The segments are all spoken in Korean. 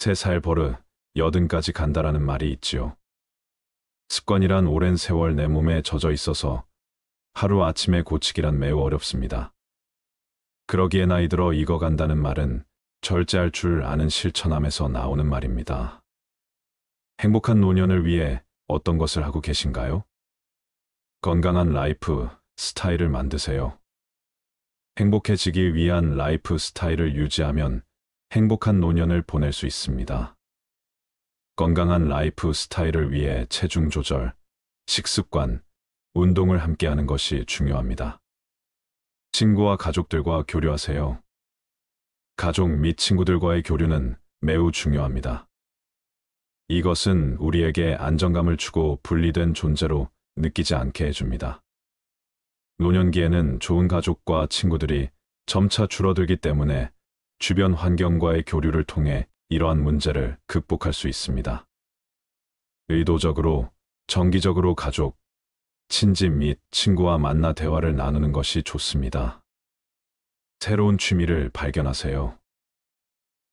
세 살 버릇, 여든까지 간다라는 말이 있지요. 습관이란 오랜 세월 내 몸에 젖어 있어서 하루아침에 고치기란 매우 어렵습니다. 그러기에 나이 들어 익어간다는 말은 절제할 줄 아는 실천함에서 나오는 말입니다. 행복한 노년을 위해 어떤 것을 하고 계신가요? 건강한 라이프 스타일을 만드세요. 행복해지기 위한 라이프 스타일을 유지하면 행복한 노년을 보낼 수 있습니다. 건강한 라이프 스타일을 위해 체중 조절, 식습관, 운동을 함께하는 것이 중요합니다. 친구와 가족들과 교류하세요. 가족 및 친구들과의 교류는 매우 중요합니다. 이것은 우리에게 안정감을 주고 분리된 존재로 느끼지 않게 해줍니다. 노년기에는 좋은 가족과 친구들이 점차 줄어들기 때문에 주변 환경과의 교류를 통해 이러한 문제를 극복할 수 있습니다. 의도적으로, 정기적으로 가족, 친지 및 친구와 만나 대화를 나누는 것이 좋습니다. 새로운 취미를 발견하세요.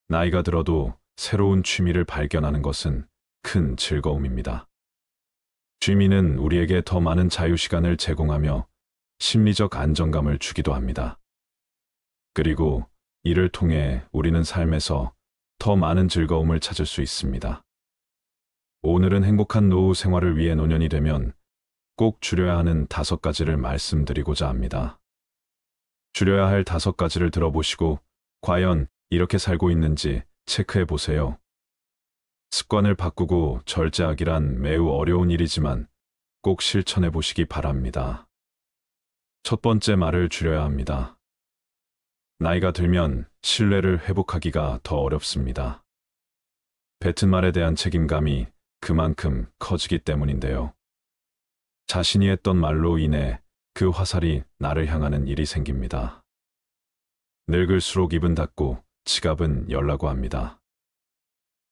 나이가 들어도 새로운 취미를 발견하는 것은 큰 즐거움입니다. 취미는 우리에게 더 많은 자유시간을 제공하며 심리적 안정감을 주기도 합니다. 그리고 이를 통해 우리는 삶에서 더 많은 즐거움을 찾을 수 있습니다. 오늘은 행복한 노후 생활을 위해 노년이 되면 꼭 줄여야 하는 5가지를 말씀드리고자 합니다. 줄여야 할 5가지를 들어보시고 과연 이렇게 살고 있는지 체크해 보세요. 습관을 바꾸고 절제하기란 매우 어려운 일이지만 꼭 실천해 보시기 바랍니다. 첫 번째, 말을 줄여야 합니다. 나이가 들면 신뢰를 회복하기가 더 어렵습니다. 뱉은 말에 대한 책임감이 그만큼 커지기 때문인데요. 자신이 했던 말로 인해 그 화살이 나를 향하는 일이 생깁니다. 늙을수록 입은 닫고 지갑은 열라고 합니다.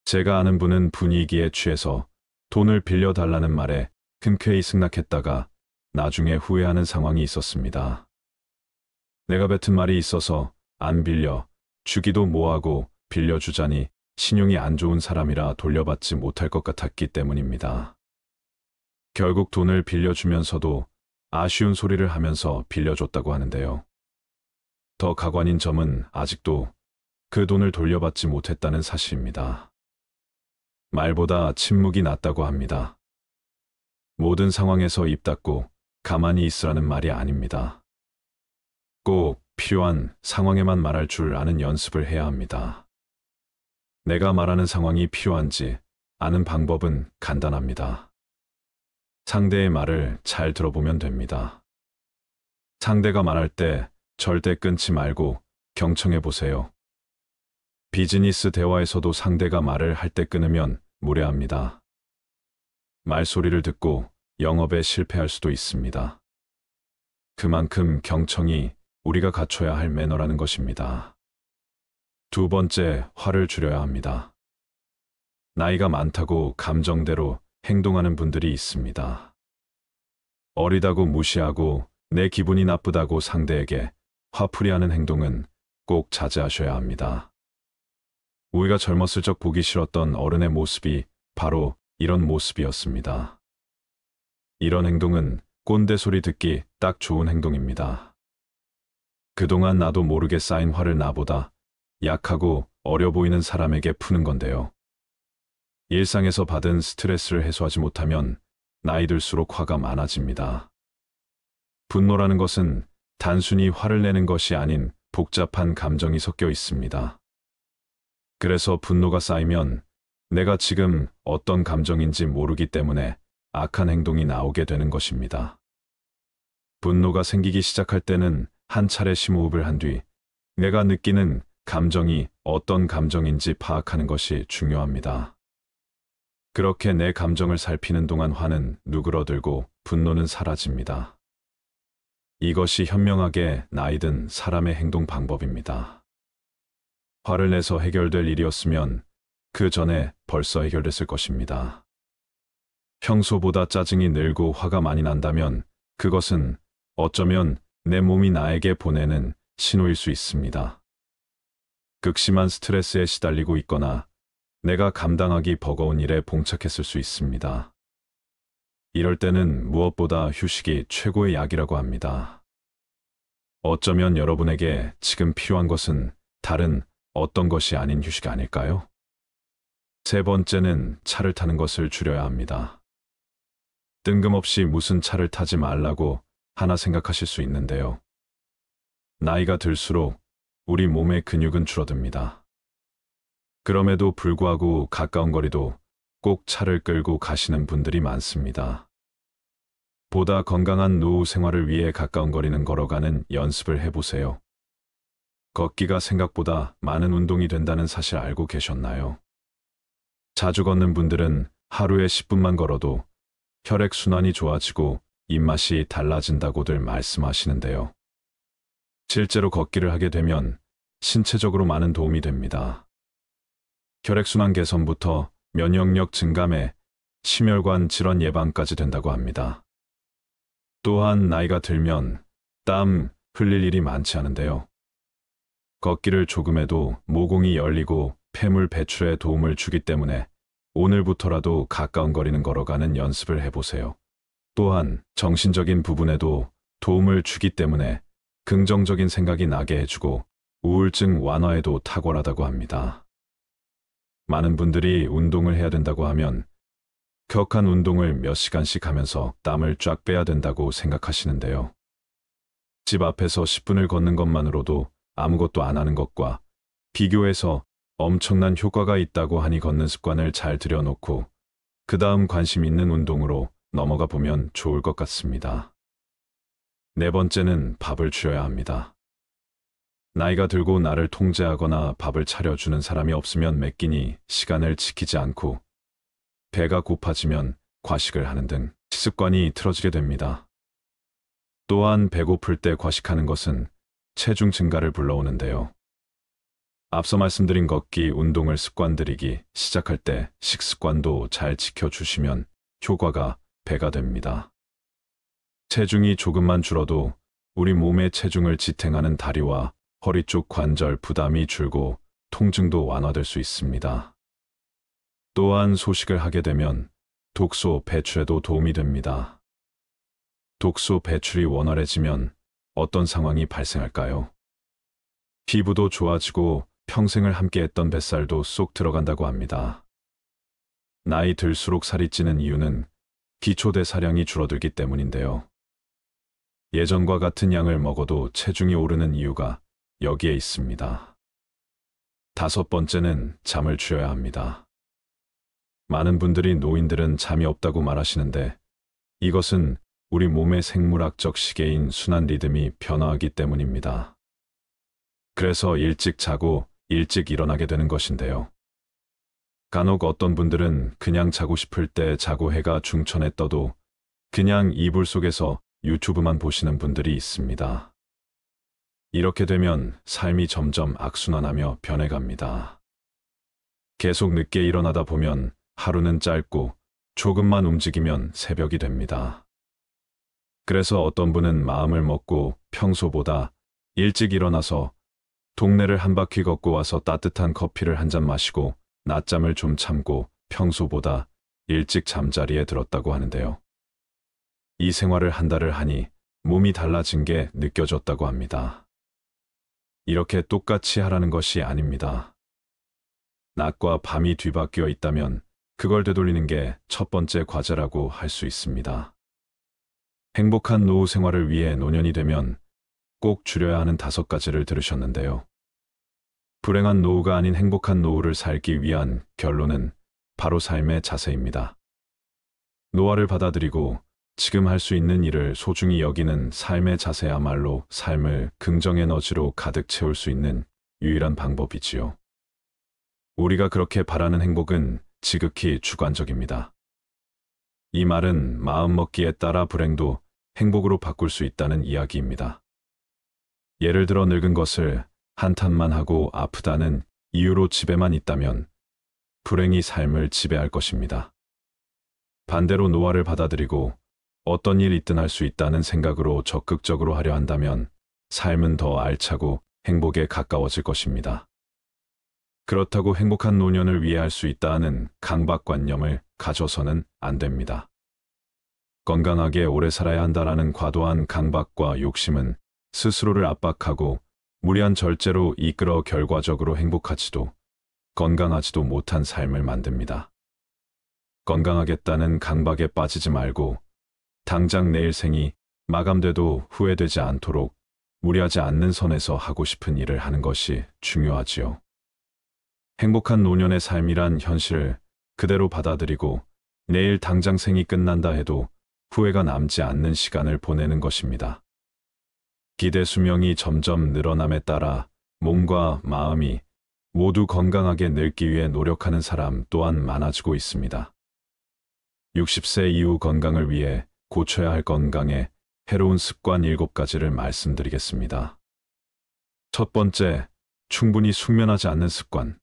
제가 아는 분은 분위기에 취해서 돈을 빌려달라는 말에 흔쾌히 승낙했다가 나중에 후회하는 상황이 있었습니다. 내가 뱉은 말이 있어서 안 빌려 주기도 뭐하고 빌려주자니 신용이 안 좋은 사람이라 돌려받지 못할 것 같았기 때문입니다. 결국 돈을 빌려주면서도 아쉬운 소리를 하면서 빌려줬다고 하는데요. 더 가관인 점은 아직도 그 돈을 돌려받지 못했다는 사실입니다. 말보다 침묵이 낫다고 합니다. 모든 상황에서 입 닫고 가만히 있으라는 말이 아닙니다. 꼭 필요한 상황에만 말할 줄 아는 연습을 해야 합니다. 내가 말하는 상황이 필요한지 아는 방법은 간단합니다. 상대의 말을 잘 들어보면 됩니다. 상대가 말할 때 절대 끊지 말고 경청해 보세요. 비즈니스 대화에서도 상대가 말을 할 때 끊으면 무례합니다. 말소리를 듣고 영업에 실패할 수도 있습니다. 그만큼 경청이 우리가 갖춰야 할 매너라는 것입니다. 두 번째, 화를 줄여야 합니다. 나이가 많다고 감정대로 행동하는 분들이 있습니다. 어리다고 무시하고 내 기분이 나쁘다고 상대에게 화풀이하는 행동은 꼭 자제하셔야 합니다. 우리가 젊었을 적 보기 싫었던 어른의 모습이 바로 이런 모습이었습니다. 이런 행동은 꼰대 소리 듣기 딱 좋은 행동입니다. 그동안 나도 모르게 쌓인 화를 나보다 약하고 어려 보이는 사람에게 푸는 건데요. 일상에서 받은 스트레스를 해소하지 못하면 나이 들수록 화가 많아집니다. 분노라는 것은 단순히 화를 내는 것이 아닌 복잡한 감정이 섞여 있습니다. 그래서 분노가 쌓이면 내가 지금 어떤 감정인지 모르기 때문에 악한 행동이 나오게 되는 것입니다. 분노가 생기기 시작할 때는 한 차례 심호흡을 한 뒤 내가 느끼는 감정이 어떤 감정인지 파악하는 것이 중요합니다. 그렇게 내 감정을 살피는 동안 화는 누그러들고 분노는 사라집니다. 이것이 현명하게 나이든 사람의 행동 방법입니다. 화를 내서 해결될 일이었으면 그 전에 벌써 해결됐을 것입니다. 평소보다 짜증이 늘고 화가 많이 난다면 그것은 어쩌면 내 몸이 나에게 보내는 신호일 수 있습니다. 극심한 스트레스에 시달리고 있거나 내가 감당하기 버거운 일에 봉착했을 수 있습니다. 이럴 때는 무엇보다 휴식이 최고의 약이라고 합니다. 어쩌면 여러분에게 지금 필요한 것은 다른 어떤 것이 아닌 휴식 아닐까요? 세 번째는 차를 타는 것을 줄여야 합니다. 뜬금없이 무슨 차를 타지 말라고 하나 생각하실 수 있는데요. 나이가 들수록 우리 몸의 근육은 줄어듭니다. 그럼에도 불구하고 가까운 거리도 꼭 차를 끌고 가시는 분들이 많습니다. 보다 건강한 노후 생활을 위해 가까운 거리는 걸어가는 연습을 해보세요. 걷기가 생각보다 많은 운동이 된다는 사실 알고 계셨나요? 자주 걷는 분들은 하루에 10분만 걸어도 혈액순환이 좋아지고 입맛이 달라진다고들 말씀하시는데요. 실제로 걷기를 하게 되면 신체적으로 많은 도움이 됩니다. 혈액순환 개선부터 면역력 증감에 심혈관 질환 예방까지 된다고 합니다. 또한 나이가 들면 땀 흘릴 일이 많지 않은데요. 걷기를 조금 해도 모공이 열리고 폐물 배출에 도움을 주기 때문에 오늘부터라도 가까운 거리는 걸어가는 연습을 해보세요. 또한 정신적인 부분에도 도움을 주기 때문에 긍정적인 생각이 나게 해주고 우울증 완화에도 탁월하다고 합니다. 많은 분들이 운동을 해야 된다고 하면 격한 운동을 몇 시간씩 하면서 땀을 쫙 빼야 된다고 생각하시는데요. 집 앞에서 10분을 걷는 것만으로도 아무것도 안 하는 것과 비교해서 엄청난 효과가 있다고 하니 걷는 습관을 잘 들여놓고 그 다음 관심 있는 운동으로 넘어가 보면 좋을 것 같습니다. 네 번째는 밥을 줄여야 합니다. 나이가 들고 나를 통제하거나 밥을 차려주는 사람이 없으면 매 끼니 시간을 지키지 않고 배가 고파지면 과식을 하는 등 식습관이 틀어지게 됩니다. 또한 배고플 때 과식하는 것은 체중 증가를 불러오는데요. 앞서 말씀드린 걷기, 운동을 습관들이기 시작할 때 식습관도 잘 지켜주시면 효과가 배가 됩니다. 체중이 조금만 줄어도 우리 몸의 체중을 지탱하는 다리와 허리 쪽 관절 부담이 줄고 통증도 완화될 수 있습니다. 또한 소식을 하게 되면 독소 배출에도 도움이 됩니다. 독소 배출이 원활해지면 어떤 상황이 발생할까요? 피부도 좋아지고 평생을 함께했던 뱃살도 쏙 들어간다고 합니다. 나이 들수록 살이 찌는 이유는 기초대사량이 줄어들기 때문인데요. 예전과 같은 양을 먹어도 체중이 오르는 이유가 여기에 있습니다. 다섯 번째는 잠을 줄여야 합니다. 많은 분들이 노인들은 잠이 없다고 말하시는데 이것은 우리 몸의 생물학적 시계인 순환 리듬이 변화하기 때문입니다. 그래서 일찍 자고 일찍 일어나게 되는 것인데요. 간혹 어떤 분들은 그냥 자고 싶을 때 자고 해가 중천에 떠도 그냥 이불 속에서 유튜브만 보시는 분들이 있습니다. 이렇게 되면 삶이 점점 악순환하며 변해갑니다. 계속 늦게 일어나다 보면 하루는 짧고 조금만 움직이면 새벽이 됩니다. 그래서 어떤 분은 마음을 먹고 평소보다 일찍 일어나서 동네를 한 바퀴 걷고 와서 따뜻한 커피를 한 잔 마시고 낮잠을 좀 참고 평소보다 일찍 잠자리에 들었다고 하는데요. 이 생활을 한 달을 하니 몸이 달라진 게 느껴졌다고 합니다. 이렇게 똑같이 하라는 것이 아닙니다. 낮과 밤이 뒤바뀌어 있다면 그걸 되돌리는 게 첫 번째 과제라고 할 수 있습니다. 행복한 노후 생활을 위해 노년이 되면 꼭 줄여야 하는 5가지를 들으셨는데요. 불행한 노후가 아닌 행복한 노후를 살기 위한 결론은 바로 삶의 자세입니다. 노화를 받아들이고 지금 할 수 있는 일을 소중히 여기는 삶의 자세야말로 삶을 긍정 에너지로 가득 채울 수 있는 유일한 방법이지요. 우리가 그렇게 바라는 행복은 지극히 주관적입니다. 이 말은 마음먹기에 따라 불행도 행복으로 바꿀 수 있다는 이야기입니다. 예를 들어 늙은 것을 한탄만 하고 아프다는 이유로 집에만 있다면 불행이 삶을 지배할 것입니다. 반대로 노화를 받아들이고 어떤 일 있든 할 수 있다는 생각으로 적극적으로 하려 한다면 삶은 더 알차고 행복에 가까워질 것입니다. 그렇다고 행복한 노년을 위해 할 수 있다 하는 강박관념을 가져서는 안 됩니다. 건강하게 오래 살아야 한다라는 과도한 강박과 욕심은 스스로를 압박하고 무리한 절제로 이끌어 결과적으로 행복하지도 건강하지도 못한 삶을 만듭니다. 건강하겠다는 강박에 빠지지 말고 당장 내일 생이 마감돼도 후회되지 않도록 무리하지 않는 선에서 하고 싶은 일을 하는 것이 중요하지요. 행복한 노년의 삶이란 현실을 그대로 받아들이고 내일 당장 생이 끝난다 해도 후회가 남지 않는 시간을 보내는 것입니다. 기대 수명이 점점 늘어남에 따라 몸과 마음이 모두 건강하게 늙기 위해 노력하는 사람 또한 많아지고 있습니다. 60세 이후 건강을 위해 고쳐야 할 건강에 해로운 습관 7가지를 말씀드리겠습니다. 첫 번째, 충분히 숙면하지 않는 습관.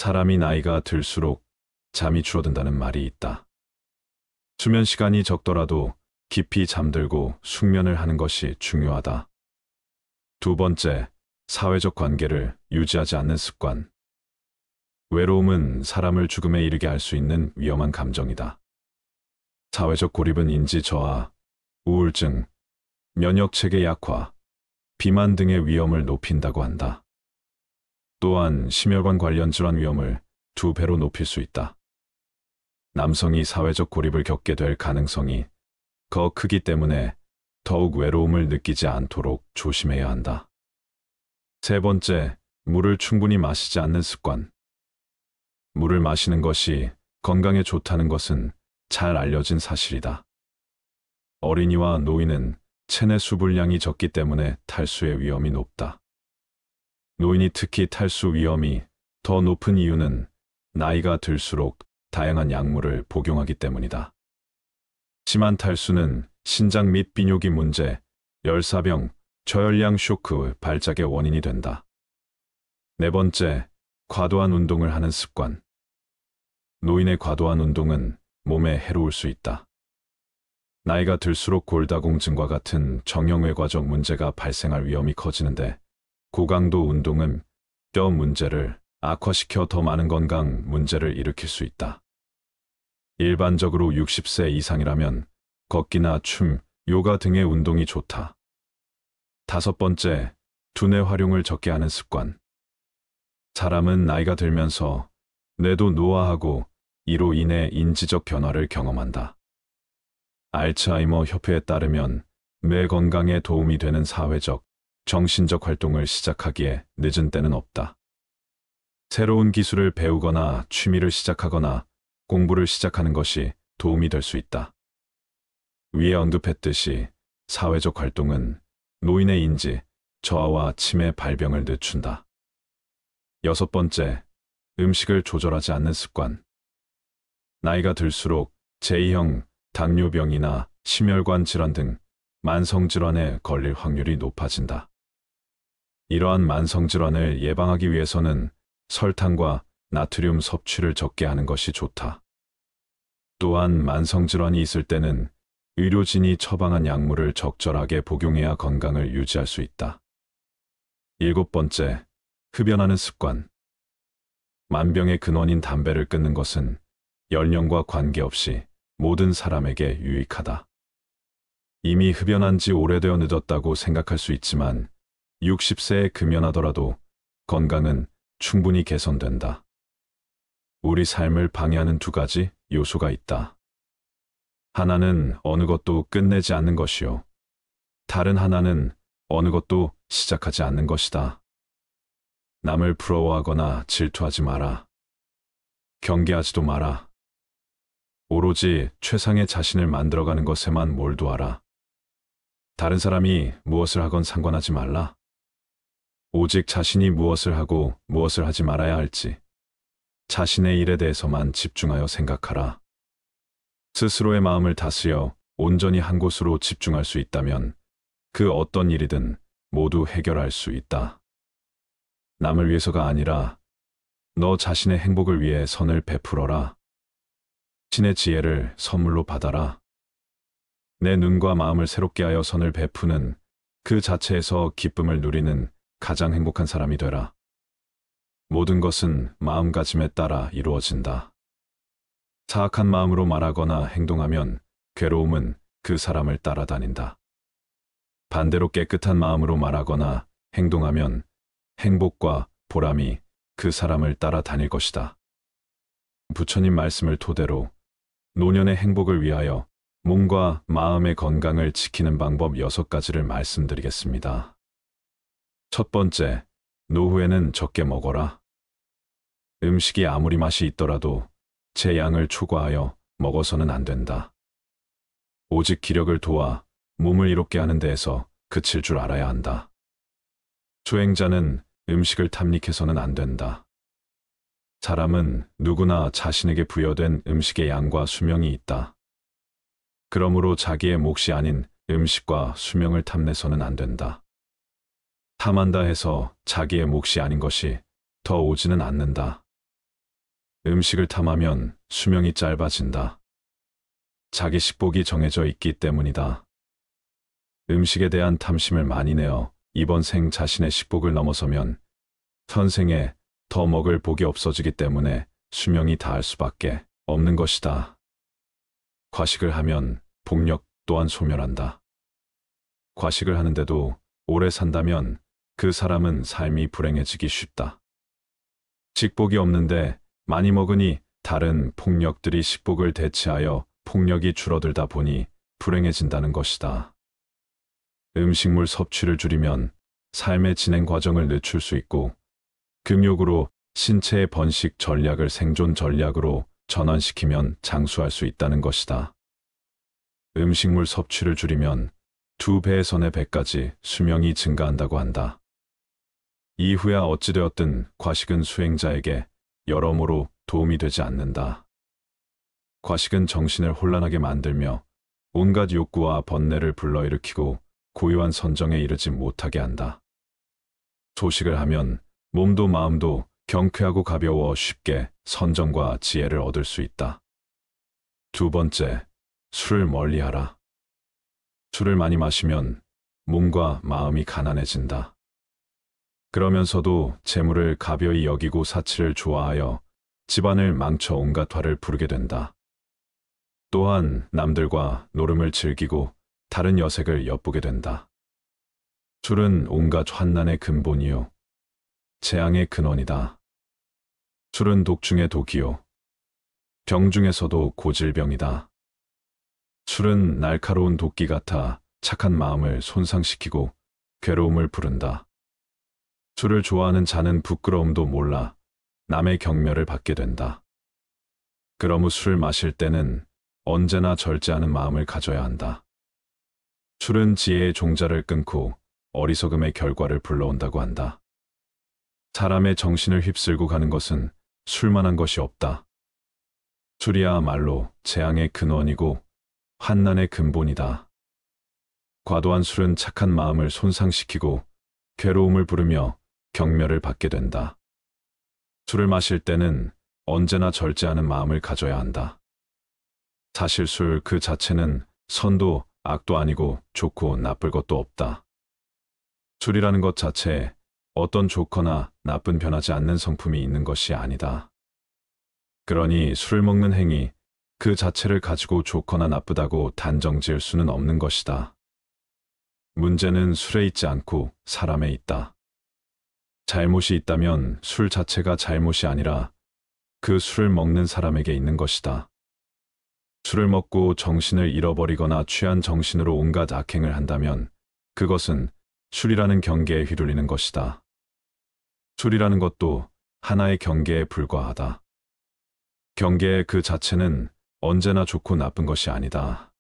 사람이 나이가 들수록 잠이 줄어든다는 말이 있다. 수면 시간이 적더라도 깊이 잠들고 숙면을 하는 것이 중요하다. 두 번째, 사회적 관계를 유지하지 않는 습관. 외로움은 사람을 죽음에 이르게 할 수 있는 위험한 감정이다. 사회적 고립은 인지 저하, 우울증, 면역체계 약화, 비만 등의 위험을 높인다고 한다. 또한 심혈관 관련 질환 위험을 2배로 높일 수 있다. 남성이 사회적 고립을 겪게 될 가능성이 더 크기 때문에 더욱 외로움을 느끼지 않도록 조심해야 한다. 세 번째, 물을 충분히 마시지 않는 습관. 물을 마시는 것이 건강에 좋다는 것은 잘 알려진 사실이다. 어린이와 노인은 체내 수분량이 적기 때문에 탈수의 위험이 높다. 노인이 특히 탈수 위험이 더 높은 이유는 나이가 들수록 다양한 약물을 복용하기 때문이다. 심한 탈수는 신장 및 비뇨기 문제, 열사병, 저혈량 쇼크 발작의 원인이 된다. 네 번째, 과도한 운동을 하는 습관. 노인의 과도한 운동은 몸에 해로울 수 있다. 나이가 들수록 골다공증과 같은 정형외과적 문제가 발생할 위험이 커지는데 고강도 운동은 뼈 문제를 악화시켜 더 많은 건강 문제를 일으킬 수 있다. 일반적으로 60세 이상이라면 걷기나 춤, 요가 등의 운동이 좋다. 다섯 번째, 두뇌 활용을 적게 하는 습관. 사람은 나이가 들면서 뇌도 노화하고 이로 인해 인지적 변화를 경험한다. 알츠하이머 협회에 따르면 뇌 건강에 도움이 되는 사회적, 정신적 활동을 시작하기에 늦은 때는 없다. 새로운 기술을 배우거나 취미를 시작하거나 공부를 시작하는 것이 도움이 될 수 있다. 위에 언급했듯이 사회적 활동은 노인의 인지, 저하와 치매 발병을 늦춘다. 여섯 번째, 음식을 조절하지 않는 습관. 나이가 들수록 제2형 당뇨병이나 심혈관 질환 등 만성질환에 걸릴 확률이 높아진다. 이러한 만성질환을 예방하기 위해서는 설탕과 나트륨 섭취를 적게 하는 것이 좋다. 또한 만성질환이 있을 때는 의료진이 처방한 약물을 적절하게 복용해야 건강을 유지할 수 있다. 일곱 번째, 흡연하는 습관. 만병의 근원인 담배를 끊는 것은 연령과 관계없이 모든 사람에게 유익하다. 이미 흡연한 지 오래되어 늦었다고 생각할 수 있지만 60세에 금연하더라도 건강은 충분히 개선된다. 우리 삶을 방해하는 2가지 요소가 있다. 하나는 어느 것도 끝내지 않는 것이요. 다른 하나는 어느 것도 시작하지 않는 것이다. 남을 부러워하거나 질투하지 마라. 경계하지도 마라. 오로지 최상의 자신을 만들어가는 것에만 몰두하라. 다른 사람이 무엇을 하건 상관하지 말라. 오직 자신이 무엇을 하고 무엇을 하지 말아야 할지 자신의 일에 대해서만 집중하여 생각하라. 스스로의 마음을 다스려 온전히 한 곳으로 집중할 수 있다면 그 어떤 일이든 모두 해결할 수 있다. 남을 위해서가 아니라 너 자신의 행복을 위해 선을 베풀어라. 신의 지혜를 선물로 받아라. 내 눈과 마음을 새롭게 하여 선을 베푸는 그 자체에서 기쁨을 누리는 가장 행복한 사람이 되라. 모든 것은 마음가짐에 따라 이루어진다. 사악한 마음으로 말하거나 행동하면 괴로움은 그 사람을 따라다닌다. 반대로 깨끗한 마음으로 말하거나 행동하면 행복과 보람이 그 사람을 따라다닐 것이다. 부처님 말씀을 토대로 노년의 행복을 위하여 몸과 마음의 건강을 지키는 방법 6가지를 말씀드리겠습니다. 첫 번째, 노후에는 적게 먹어라. 음식이 아무리 맛이 있더라도 제 양을 초과하여 먹어서는 안 된다. 오직 기력을 도와 몸을 이롭게 하는 데에서 그칠 줄 알아야 한다. 수행자는 음식을 탐닉해서는 안 된다. 사람은 누구나 자신에게 부여된 음식의 양과 수명이 있다. 그러므로 자기의 몫이 아닌 음식과 수명을 탐내서는 안 된다. 탐한다 해서 자기의 몫이 아닌 것이 더 오지는 않는다. 음식을 탐하면 수명이 짧아진다. 자기 식복이 정해져 있기 때문이다. 음식에 대한 탐심을 많이 내어 이번 생 자신의 식복을 넘어서면 현생에 더 먹을 복이 없어지기 때문에 수명이 다할 수밖에 없는 것이다. 과식을 하면 복력 또한 소멸한다. 과식을 하는데도 오래 산다면 그 사람은 삶이 불행해지기 쉽다. 식복이 없는데 많이 먹으니 다른 폭력들이 식복을 대체하여 폭력이 줄어들다 보니 불행해진다는 것이다. 음식물 섭취를 줄이면 삶의 진행 과정을 늦출 수 있고 금욕으로 신체의 번식 전략을 생존 전략으로 전환시키면 장수할 수 있다는 것이다. 음식물 섭취를 줄이면 2배에서 4배까지 수명이 증가한다고 한다. 이후야 어찌되었든 과식은 수행자에게 여러모로 도움이 되지 않는다. 과식은 정신을 혼란하게 만들며 온갖 욕구와 번뇌를 불러일으키고 고요한 선정에 이르지 못하게 한다. 소식을 하면 몸도 마음도 경쾌하고 가벼워 쉽게 선정과 지혜를 얻을 수 있다. 두 번째, 술을 멀리하라. 술을 많이 마시면 몸과 마음이 가난해진다. 그러면서도 재물을 가벼이 여기고 사치를 좋아하여 집안을 망쳐 온갖 화를 부르게 된다. 또한 남들과 노름을 즐기고 다른 여색을 엿보게 된다. 술은 온갖 환난의 근본이요 재앙의 근원이다. 술은 독 중의 독이요 병 중에서도 고질병이다. 술은 날카로운 도끼 같아 착한 마음을 손상시키고 괴로움을 부른다. 술을 좋아하는 자는 부끄러움도 몰라 남의 경멸을 받게 된다. 그러므 술을 마실 때는 언제나 절제하는 마음을 가져야 한다. 술은 지혜의 종자를 끊고 어리석음의 결과를 불러온다고 한다. 사람의 정신을 휩쓸고 가는 것은 술만한 것이 없다. 술이야말로 재앙의 근원이고 환난의 근본이다. 과도한 술은 착한 마음을 손상시키고 괴로움을 부르며 경멸을 받게 된다. 술을 마실 때는 언제나 절제하는 마음을 가져야 한다. 사실 술 그 자체는 선도 악도 아니고 좋고 나쁠 것도 없다. 술이라는 것 자체에 어떤 좋거나 나쁜 변하지 않는 성품이 있는 것이 아니다. 그러니 술을 먹는 행위 그 자체를 가지고 좋거나 나쁘다고 단정 지을 수는 없는 것이다. 문제는 술에 있지 않고 사람에 있다. 잘못이 있다면 술 자체가 잘못이 아니라 그 술을 먹는 사람에게 있는 것이다. 술을 먹고 정신을 잃어버리거나 취한 정신으로 온갖 악행을 한다면 그것은 술이라는 경계에 휘둘리는 것이다. 술이라는 것도 하나의 경계에 불과하다. 경계의 그 자체는 언제나 좋고 나쁜 것이 아니다.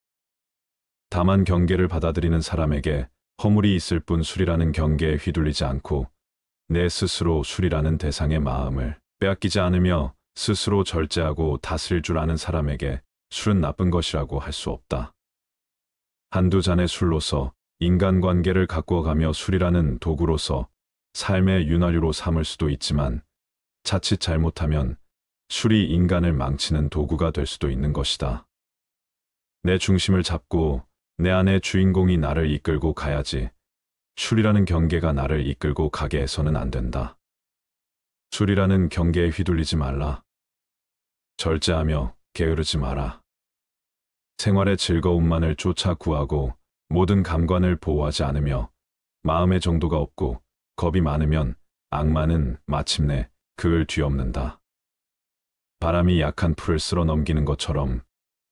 다만 경계를 받아들이는 사람에게 허물이 있을 뿐 술이라는 경계에 휘둘리지 않고 내 스스로 술이라는 대상의 마음을 빼앗기지 않으며 스스로 절제하고 다스릴 줄 아는 사람에게 술은 나쁜 것이라고 할 수 없다. 한두 잔의 술로서 인간관계를 가꾸어가며 술이라는 도구로서 삶의 윤활유로 삼을 수도 있지만 자칫 잘못하면 술이 인간을 망치는 도구가 될 수도 있는 것이다. 내 중심을 잡고 내 안의 주인공이 나를 이끌고 가야지 술이라는 경계가 나를 이끌고 가게 해서는 안 된다. 술이라는 경계에 휘둘리지 말라. 절제하며 게으르지 마라. 생활의 즐거움만을 쫓아 구하고 모든 감관을 보호하지 않으며 마음의 정도가 없고 겁이 많으면 악마는 마침내 그를 뒤엎는다. 바람이 약한 풀을 쓸어 넘기는 것처럼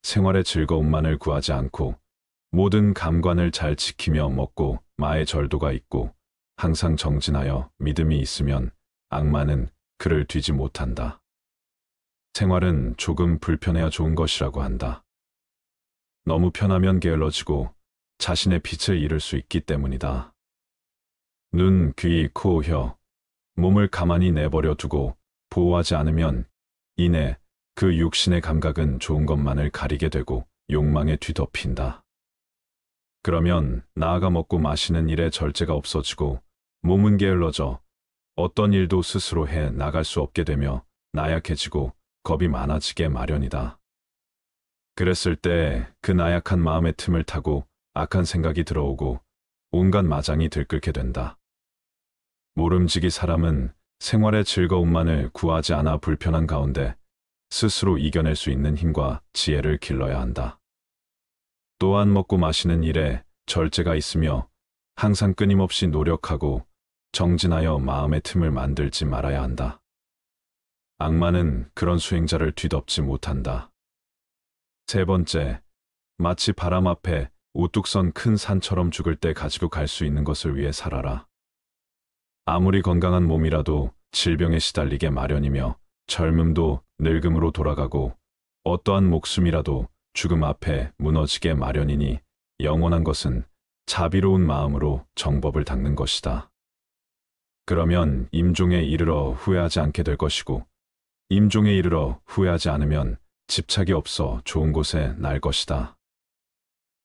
생활의 즐거움만을 구하지 않고 모든 감관을 잘 지키며 먹고 마의 절도가 있고 항상 정진하여 믿음이 있으면 악마는 그를 뒤지 못한다. 생활은 조금 불편해야 좋은 것이라고 한다. 너무 편하면 게을러지고 자신의 빛을 잃을 수 있기 때문이다. 눈, 귀, 코, 혀, 몸을 가만히 내버려 두고 보호하지 않으면 이내 그 육신의 감각은 좋은 것만을 가리게 되고 욕망에 뒤덮인다. 그러면 나아가 먹고 마시는 일에 절제가 없어지고 몸은 게을러져 어떤 일도 스스로 해 나갈 수 없게 되며 나약해지고 겁이 많아지게 마련이다. 그랬을 때 그 나약한 마음의 틈을 타고 악한 생각이 들어오고 온갖 마장이 들끓게 된다. 모름지기 사람은 생활의 즐거움만을 구하지 않아 불편한 가운데 스스로 이겨낼 수 있는 힘과 지혜를 길러야 한다. 또한 먹고 마시는 일에 절제가 있으며 항상 끊임없이 노력하고 정진하여 마음의 틈을 만들지 말아야 한다. 악마는 그런 수행자를 뒤덮지 못한다. 세 번째, 마치 바람 앞에 우뚝 선 큰 산처럼 죽을 때 가지고 갈 수 있는 것을 위해 살아라. 아무리 건강한 몸이라도 질병에 시달리게 마련이며 젊음도 늙음으로 돌아가고 어떠한 목숨이라도 죽음 앞에 무너지게 마련이니 영원한 것은 자비로운 마음으로 정법을 닦는 것이다. 그러면 임종에 이르러 후회하지 않게 될 것이고 임종에 이르러 후회하지 않으면 집착이 없어 좋은 곳에 날 것이다.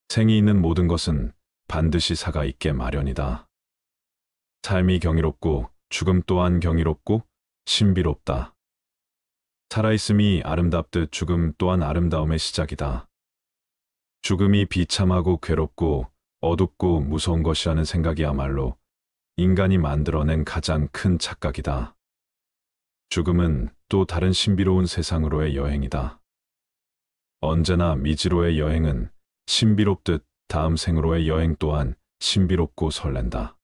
생이 있는 모든 것은 반드시 사가 있게 마련이다. 삶이 경이롭고 죽음 또한 경이롭고 신비롭다. 살아있음이 아름답듯 죽음 또한 아름다움의 시작이다. 죽음이 비참하고 괴롭고 어둡고 무서운 것이라는 생각이야말로 인간이 만들어낸 가장 큰 착각이다. 죽음은 또 다른 신비로운 세상으로의 여행이다. 언제나 미지로의 여행은 신비롭듯 다음 생으로의 여행 또한 신비롭고 설렌다.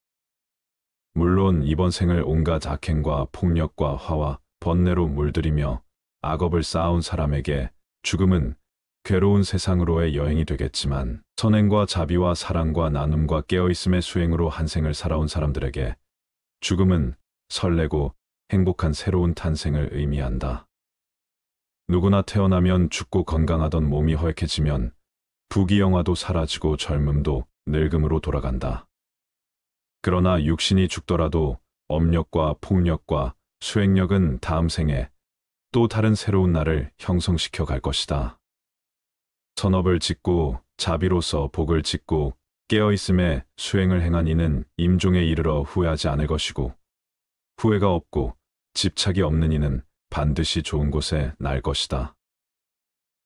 물론 이번 생을 온갖 악행과 폭력과 화와 번뇌로 물들이며 악업을 쌓아온 사람에게 죽음은 괴로운 세상으로의 여행이 되겠지만 선행과 자비와 사랑과 나눔과 깨어있음의 수행으로 한 생을 살아온 사람들에게 죽음은 설레고 행복한 새로운 탄생을 의미한다. 누구나 태어나면 죽고 건강하던 몸이 허약해지면 부귀영화도 사라지고 젊음도 늙음으로 돌아간다. 그러나 육신이 죽더라도 업력과 폭력과 수행력은 다음 생에 또 다른 새로운 나를 형성시켜 갈 것이다. 선업을 짓고 자비로서 복을 짓고 깨어있음에 수행을 행한 이는 임종에 이르러 후회하지 않을 것이고 후회가 없고 집착이 없는 이는 반드시 좋은 곳에 날 것이다.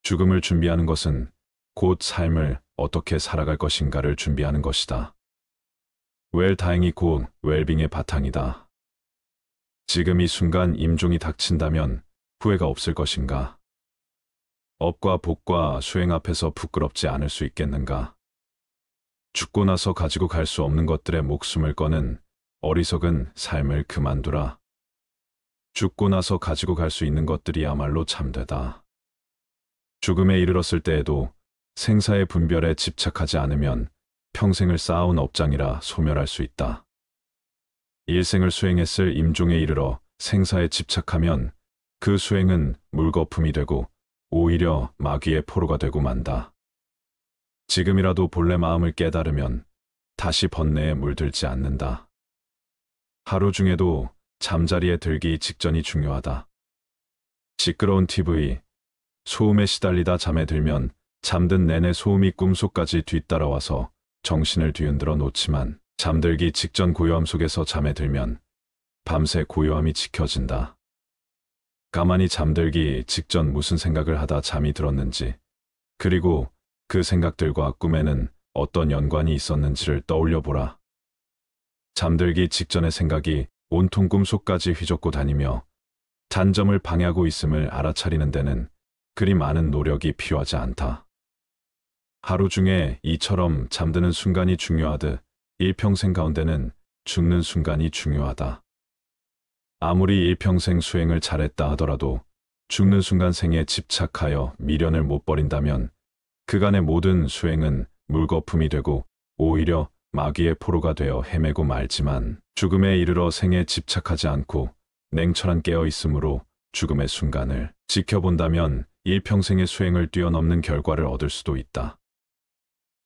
죽음을 준비하는 것은 곧 삶을 어떻게 살아갈 것인가를 준비하는 것이다. 웰다행이 곧 웰빙의 바탕이다. 지금 이 순간 임종이 닥친다면 후회가 없을 것인가? 업과 복과 수행 앞에서 부끄럽지 않을 수 있겠는가? 죽고 나서 가지고 갈 수 없는 것들에 목숨을 거는 어리석은 삶을 그만두라. 죽고 나서 가지고 갈 수 있는 것들이야말로 참되다. 죽음에 이르렀을 때에도 생사의 분별에 집착하지 않으면 평생을 쌓아온 업장이라 소멸할 수 있다. 일생을 수행했을 임종에 이르러 생사에 집착하면 그 수행은 물거품이 되고 오히려 마귀의 포로가 되고 만다. 지금이라도 본래 마음을 깨달으면 다시 번뇌에 물들지 않는다. 하루 중에도 잠자리에 들기 직전이 중요하다. 시끄러운 TV, 소음에 시달리다 잠에 들면 잠든 내내 소음이 꿈속까지 뒤따라와서 정신을 뒤흔들어 놓지만 잠들기 직전 고요함 속에서 잠에 들면 밤새 고요함이 지켜진다. 가만히 잠들기 직전 무슨 생각을 하다 잠이 들었는지, 그리고 그 생각들과 꿈에는 어떤 연관이 있었는지를 떠올려 보라. 잠들기 직전의 생각이 온통 꿈속까지 휘젓고 다니며 잔점을 방해하고 있음을 알아차리는 데는 그리 많은 노력이 필요하지 않다. 하루 중에 이처럼 잠드는 순간이 중요하듯 일평생 가운데는 죽는 순간이 중요하다. 아무리 일평생 수행을 잘했다 하더라도 죽는 순간 생에 집착하여 미련을 못 버린다면 그간의 모든 수행은 물거품이 되고 오히려 마귀의 포로가 되어 헤매고 말지만, 죽음에 이르러 생에 집착하지 않고 냉철한 깨어 있음으로 죽음의 순간을 지켜본다면 일평생의 수행을 뛰어넘는 결과를 얻을 수도 있다.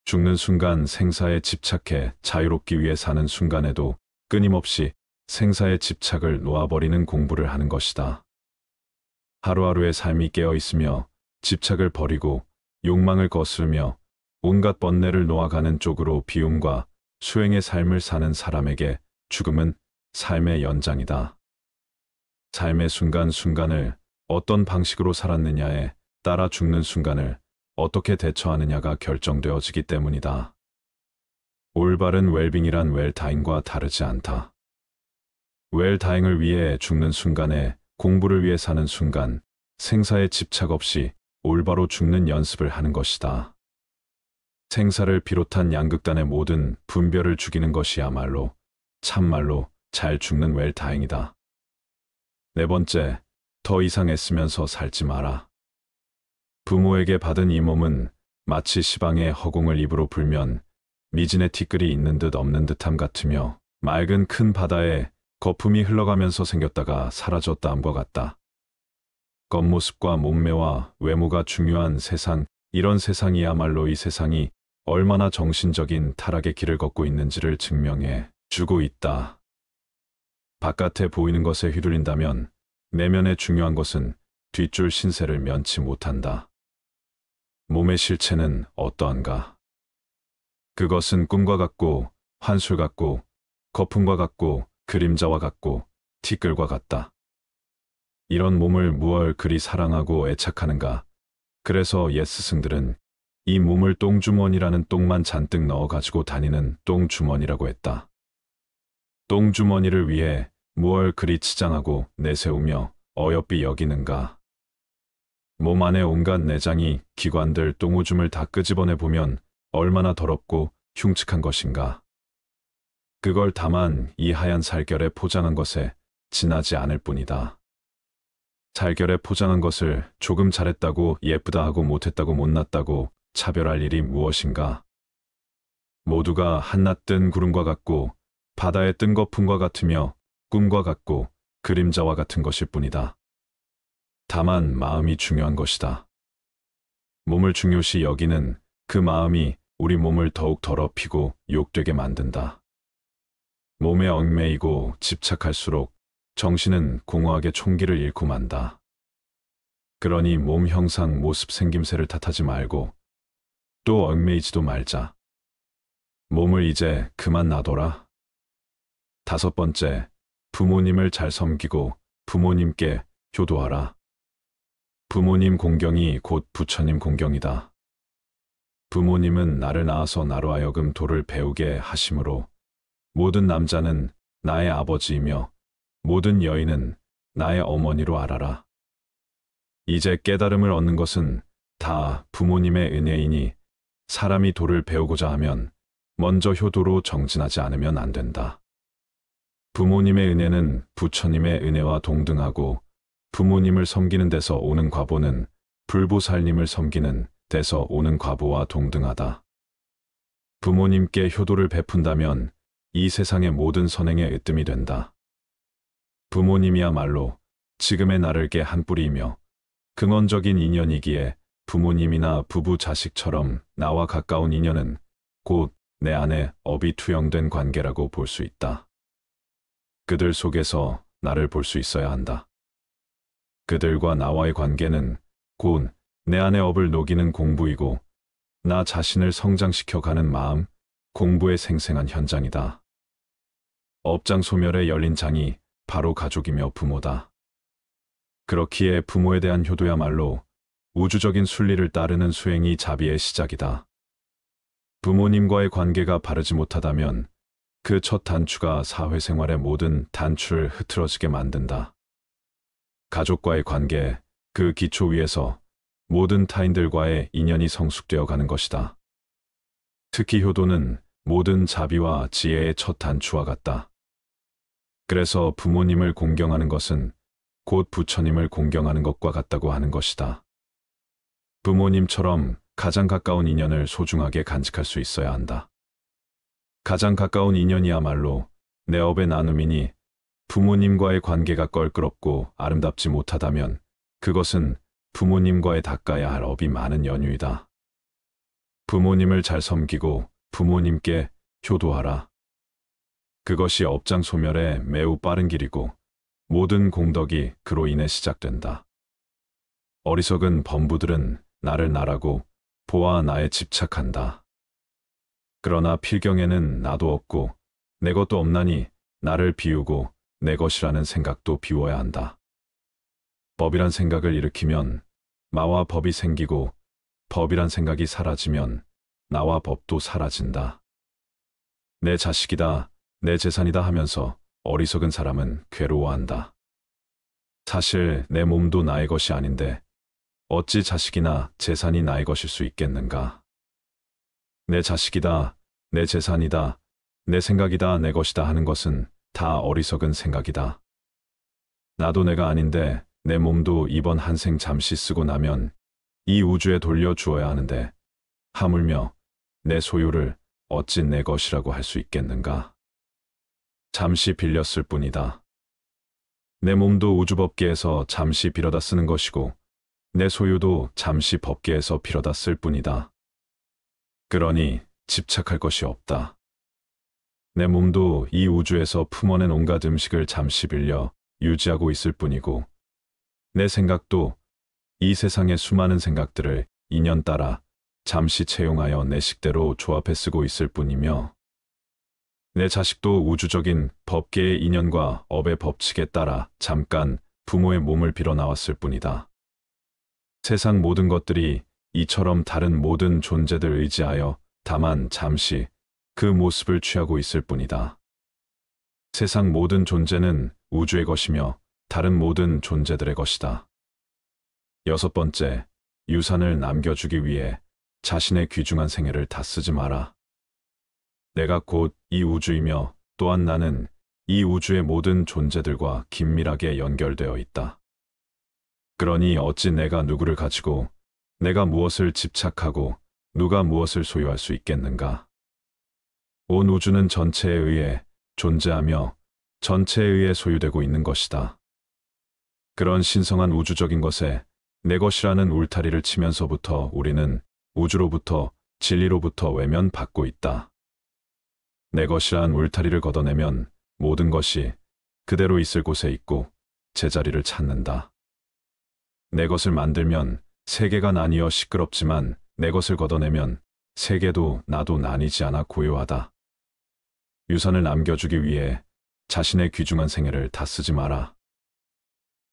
죽는 순간 생사에 집착해 자유롭기 위해 사는 순간에도 끊임없이 생사의 집착을 놓아버리는 공부를 하는 것이다. 하루하루의 삶이 깨어 있으며 집착을 버리고 욕망을 거스르며 온갖 번뇌를 놓아가는 쪽으로 비움과 수행의 삶을 사는 사람에게 죽음은 삶의 연장이다. 삶의 순간순간을 어떤 방식으로 살았느냐에 따라 죽는 순간을 어떻게 대처하느냐가 결정되어지기 때문이다. 올바른 웰빙이란 웰다잉과 다르지 않다. 웰다잉을 위해 죽는 순간에 공부를 위해 사는 순간, 생사에 집착 없이 올바로 죽는 연습을 하는 것이다. 생사를 비롯한 양극단의 모든 분별을 죽이는 것이야말로 참말로 잘 죽는 웰다잉이다. 네 번째, 더 이상 애쓰면서 살지 마라. 부모에게 받은 이 몸은 마치 시방의 허공을 입으로 불면 미진의 티끌이 있는 듯 없는 듯함 같으며 맑은 큰 바다에 거품이 흘러가면서 생겼다가 사라졌다함과 같다. 겉모습과 몸매와 외모가 중요한 세상, 이런 세상이야말로 이 세상이 얼마나 정신적인 타락의 길을 걷고 있는지를 증명해 주고 있다. 바깥에 보이는 것에 휘둘린다면 내면에 중요한 것은 뒷줄 신세를 면치 못한다. 몸의 실체는 어떠한가? 그것은 꿈과 같고 환술 같고 거품과 같고 그림자와 같고 티끌과 같다. 이런 몸을 무얼 그리 사랑하고 애착하는가? 그래서 옛 스승들은 이 몸을 똥주머니라는 똥만 잔뜩 넣어 가지고 다니는 똥주머니라고 했다. 똥주머니를 위해 무얼 그리 치장하고 내세우며 어여삐 여기는가? 몸 안의 온갖 내장이 기관들 똥오줌을 다 끄집어내 보면 얼마나 더럽고 흉측한 것인가? 그걸 다만 이 하얀 살결에 포장한 것에 지나지 않을 뿐이다. 살결에 포장한 것을 조금 잘했다고 예쁘다 하고 못했다고 못났다고 차별할 일이 무엇인가? 모두가 한낮 뜬 구름과 같고 바다에 뜬 거품과 같으며 꿈과 같고 그림자와 같은 것일 뿐이다. 다만 마음이 중요한 것이다. 몸을 중요시 여기는 그 마음이 우리 몸을 더욱 더럽히고 욕되게 만든다. 몸에 얽매이고 집착할수록 정신은 공허하게 총기를 잃고 만다. 그러니 몸 형상 모습 생김새를 탓하지 말고 또 얽매이지도 말자. 몸을 이제 그만 놔둬라. 다섯 번째, 부모님을 잘 섬기고 부모님께 효도하라. 부모님 공경이 곧 부처님 공경이다. 부모님은 나를 낳아서 나로 하여금 도를 배우게 하심으로 모든 남자는 나의 아버지이며 모든 여인은 나의 어머니로 알아라. 이제 깨달음을 얻는 것은 다 부모님의 은혜이니 사람이 도를 배우고자 하면 먼저 효도로 정진하지 않으면 안 된다. 부모님의 은혜는 부처님의 은혜와 동등하고 부모님을 섬기는 데서 오는 과보는 불보살님을 섬기는 데서 오는 과보와 동등하다. 부모님께 효도를 베푼다면 이 세상의 모든 선행의 으뜸이 된다. 부모님이야말로 지금의 나를 개 한 뿌리이며 근원적인 인연이기에 부모님이나 부부 자식처럼 나와 가까운 인연은 곧 내 안에 업이 투영된 관계라고 볼 수 있다. 그들 속에서 나를 볼 수 있어야 한다. 그들과 나와의 관계는 곧 내 안의 업을 녹이는 공부이고 나 자신을 성장시켜가는 마음, 공부의 생생한 현장이다. 업장 소멸에 열린 장이 바로 가족이며 부모다. 그렇기에 부모에 대한 효도야말로 우주적인 순리를 따르는 수행이 자비의 시작이다. 부모님과의 관계가 바르지 못하다면 그 첫 단추가 사회생활의 모든 단추를 흐트러지게 만든다. 가족과의 관계, 그 기초 위에서 모든 타인들과의 인연이 성숙되어 가는 것이다. 특히 효도는 모든 자비와 지혜의 첫 단추와 같다. 그래서 부모님을 공경하는 것은 곧 부처님을 공경하는 것과 같다고 하는 것이다. 부모님처럼 가장 가까운 인연을 소중하게 간직할 수 있어야 한다. 가장 가까운 인연이야말로 내 업의 나눔이니 부모님과의 관계가 껄끄럽고 아름답지 못하다면 그것은 부모님과의 닦아야 할 업이 많은 연유이다. 부모님을 잘 섬기고 부모님께 효도하라. 그것이 업장 소멸에 매우 빠른 길이고 모든 공덕이 그로 인해 시작된다. 어리석은 범부들은 나를 나라고 보아 나에 집착한다. 그러나 필경에는 나도 없고 내 것도 없나니 나를 비우고 내 것이라는 생각도 비워야 한다. 법이란 생각을 일으키면 마와 법이 생기고 법이란 생각이 사라지면 나와 법도 사라진다. 내 자식이다, 내 재산이다 하면서 어리석은 사람은 괴로워한다. 사실 내 몸도 나의 것이 아닌데 어찌 자식이나 재산이 나의 것일 수 있겠는가? 내 자식이다, 내 재산이다, 내 생각이다, 내 것이다 하는 것은 다 어리석은 생각이다. 나도 내가 아닌데 내 몸도 이번 한 생 잠시 쓰고 나면 이 우주에 돌려주어야 하는데 하물며 내 소유를 어찌 내 것이라고 할 수 있겠는가? 잠시 빌렸을 뿐이다. 내 몸도 우주법계에서 잠시 빌어다 쓰는 것이고 내 소유도 잠시 법계에서 빌어다 쓸 뿐이다. 그러니 집착할 것이 없다. 내 몸도 이 우주에서 품어낸 온갖 음식을 잠시 빌려 유지하고 있을 뿐이고 내 생각도 이 세상의 수많은 생각들을 인연 따라 잠시 채용하여 내 식대로 조합해 쓰고 있을 뿐이며 내 자식도 우주적인 법계의 인연과 업의 법칙에 따라 잠깐 부모의 몸을 빌어 나왔을 뿐이다. 세상 모든 것들이 이처럼 다른 모든 존재들 의지하여 다만 잠시 그 모습을 취하고 있을 뿐이다. 세상 모든 존재는 우주의 것이며 다른 모든 존재들의 것이다. 6번째, 유산을 남겨주기 위해 자신의 귀중한 생애를 다 쓰지 마라. 내가 곧 이 우주이며 또한 나는 이 우주의 모든 존재들과 긴밀하게 연결되어 있다. 그러니 어찌 내가 누구를 가지고 내가 무엇을 집착하고 누가 무엇을 소유할 수 있겠는가? 온 우주는 전체에 의해 존재하며 전체에 의해 소유되고 있는 것이다. 그런 신성한 우주적인 것에 내 것이라는 울타리를 치면서부터 우리는 우주로부터 진리로부터 외면받고 있다. 내 것이란 울타리를 걷어내면 모든 것이 그대로 있을 곳에 있고 제자리를 찾는다. 내 것을 만들면 세계가 나뉘어 시끄럽지만 내 것을 걷어내면 세계도 나도 나뉘지 않아 고요하다. 유산을 남겨주기 위해 자신의 귀중한 생애를 다 쓰지 마라.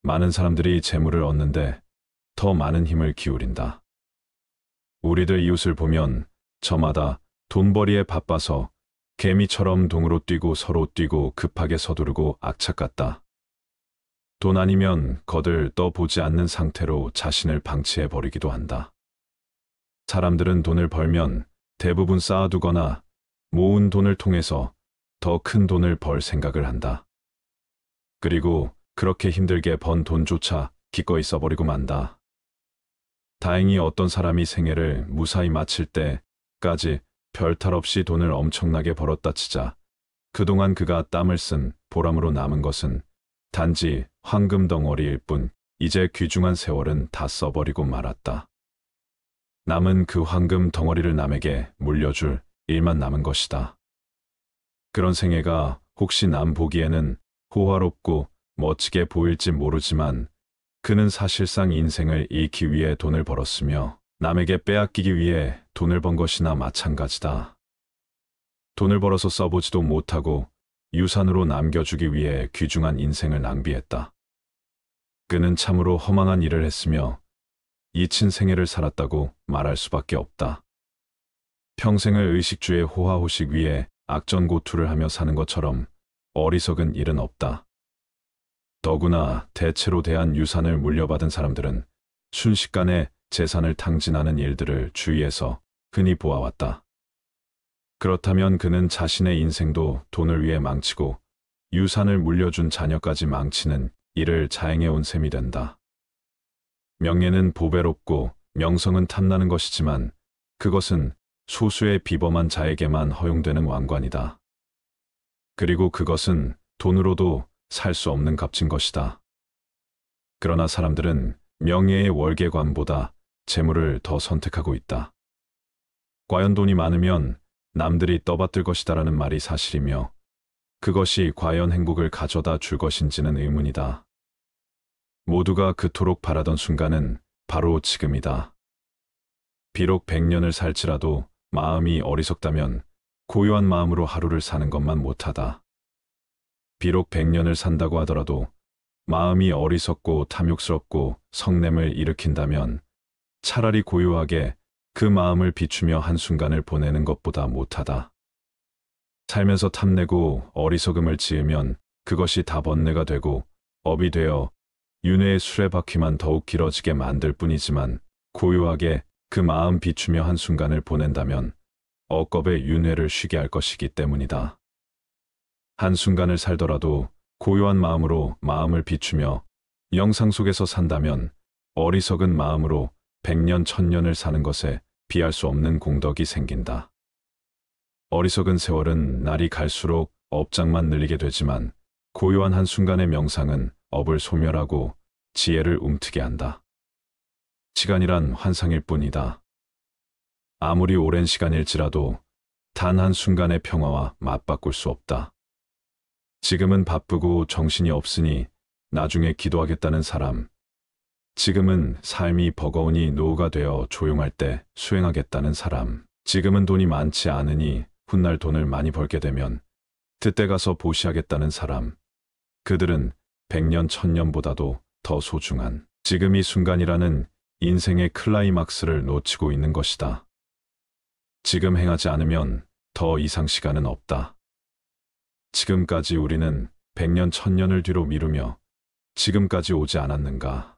많은 사람들이 재물을 얻는데 더 많은 힘을 기울인다. 우리들 이웃을 보면 저마다 돈벌이에 바빠서 개미처럼 동으로 뛰고 서로 뛰고 급하게 서두르고 악착 같다. 돈 아니면 거들 떠보지 않는 상태로 자신을 방치해 버리기도 한다. 사람들은 돈을 벌면 대부분 쌓아두거나 모은 돈을 통해서 더 큰 돈을 벌 생각을 한다. 그리고 그렇게 힘들게 번 돈조차 기꺼이 써버리고 만다. 다행히 어떤 사람이 생애를 무사히 마칠 때까지 별탈 없이 돈을 엄청나게 벌었다 치자 그동안 그가 땀을 쓴 보람으로 남은 것은 단지 황금 덩어리일 뿐 이제 귀중한 세월은 다 써버리고 말았다. 남은 그 황금 덩어리를 남에게 물려줄 일만 남은 것이다. 그런 생애가 혹시 남 보기에는 호화롭고 멋지게 보일지 모르지만 그는 사실상 인생을 잃기 위해 돈을 벌었으며 남에게 빼앗기기 위해 돈을 번 것이나 마찬가지다. 돈을 벌어서 써보지도 못하고 유산으로 남겨주기 위해 귀중한 인생을 낭비했다. 그는 참으로 허망한 일을 했으며 잊힌 생애를 살았다고 말할 수밖에 없다. 평생을 의식주의 호화호식 위에 악전고투를 하며 사는 것처럼 어리석은 일은 없다. 더구나 대체로 대한 유산을 물려받은 사람들은 순식간에 재산을 탕진하는 일들을 주위에서 흔히 보아왔다. 그렇다면 그는 자신의 인생도 돈을 위해 망치고 유산을 물려준 자녀까지 망치는 일을 자행해온 셈이 된다. 명예는 보배롭고 명성은 탐나는 것이지만 그것은 소수의 비범한 자에게만 허용되는 왕관이다. 그리고 그것은 돈으로도 살 수 없는 값진 것이다. 그러나 사람들은 명예의 월계관보다 재물을 더 선택하고 있다. 과연 돈이 많으면 남들이 떠받들 것이다라는 말이 사실이며 그것이 과연 행복을 가져다 줄 것인지는 의문이다. 모두가 그토록 바라던 순간은 바로 지금이다. 비록 100년을 살지라도 마음이 어리석다면 고요한 마음으로 하루를 사는 것만 못하다. 비록 100년을 산다고 하더라도 마음이 어리석고 탐욕스럽고 성냄을 일으킨다면 차라리 고요하게 그 마음을 비추며 한순간을 보내는 것보다 못하다. 살면서 탐내고 어리석음을 지으면 그것이 다 번뇌가 되고 업이 되어 윤회의 수레바퀴만 더욱 길어지게 만들 뿐이지만 고요하게 그 마음 비추며 한순간을 보낸다면 억겁의 윤회를 쉬게 할 것이기 때문이다. 한순간을 살더라도 고요한 마음으로 마음을 비추며 영상 속에서 산다면 어리석은 마음으로 100년, 1000년을 사는 것에 비할 수 없는 공덕이 생긴다. 어리석은 세월은 날이 갈수록 업장만 늘리게 되지만 고요한 한순간의 명상은 업을 소멸하고 지혜를 움트게 한다. 시간이란 환상일 뿐이다. 아무리 오랜 시간일지라도 단 한순간의 평화와 맞바꿀 수 없다. 지금은 바쁘고 정신이 없으니 나중에 기도하겠다는 사람, 지금은 삶이 버거우니 노후가 되어 조용할 때 수행하겠다는 사람, 지금은 돈이 많지 않으니 훗날 돈을 많이 벌게 되면 그때 가서 보시하겠다는 사람, 그들은 100년, 1000년보다도 더 소중한 지금 이 순간이라는 인생의 클라이막스를 놓치고 있는 것이다. 지금 행하지 않으면 더 이상 시간은 없다. 지금까지 우리는 100년, 1000년을 뒤로 미루며 지금까지 오지 않았는가?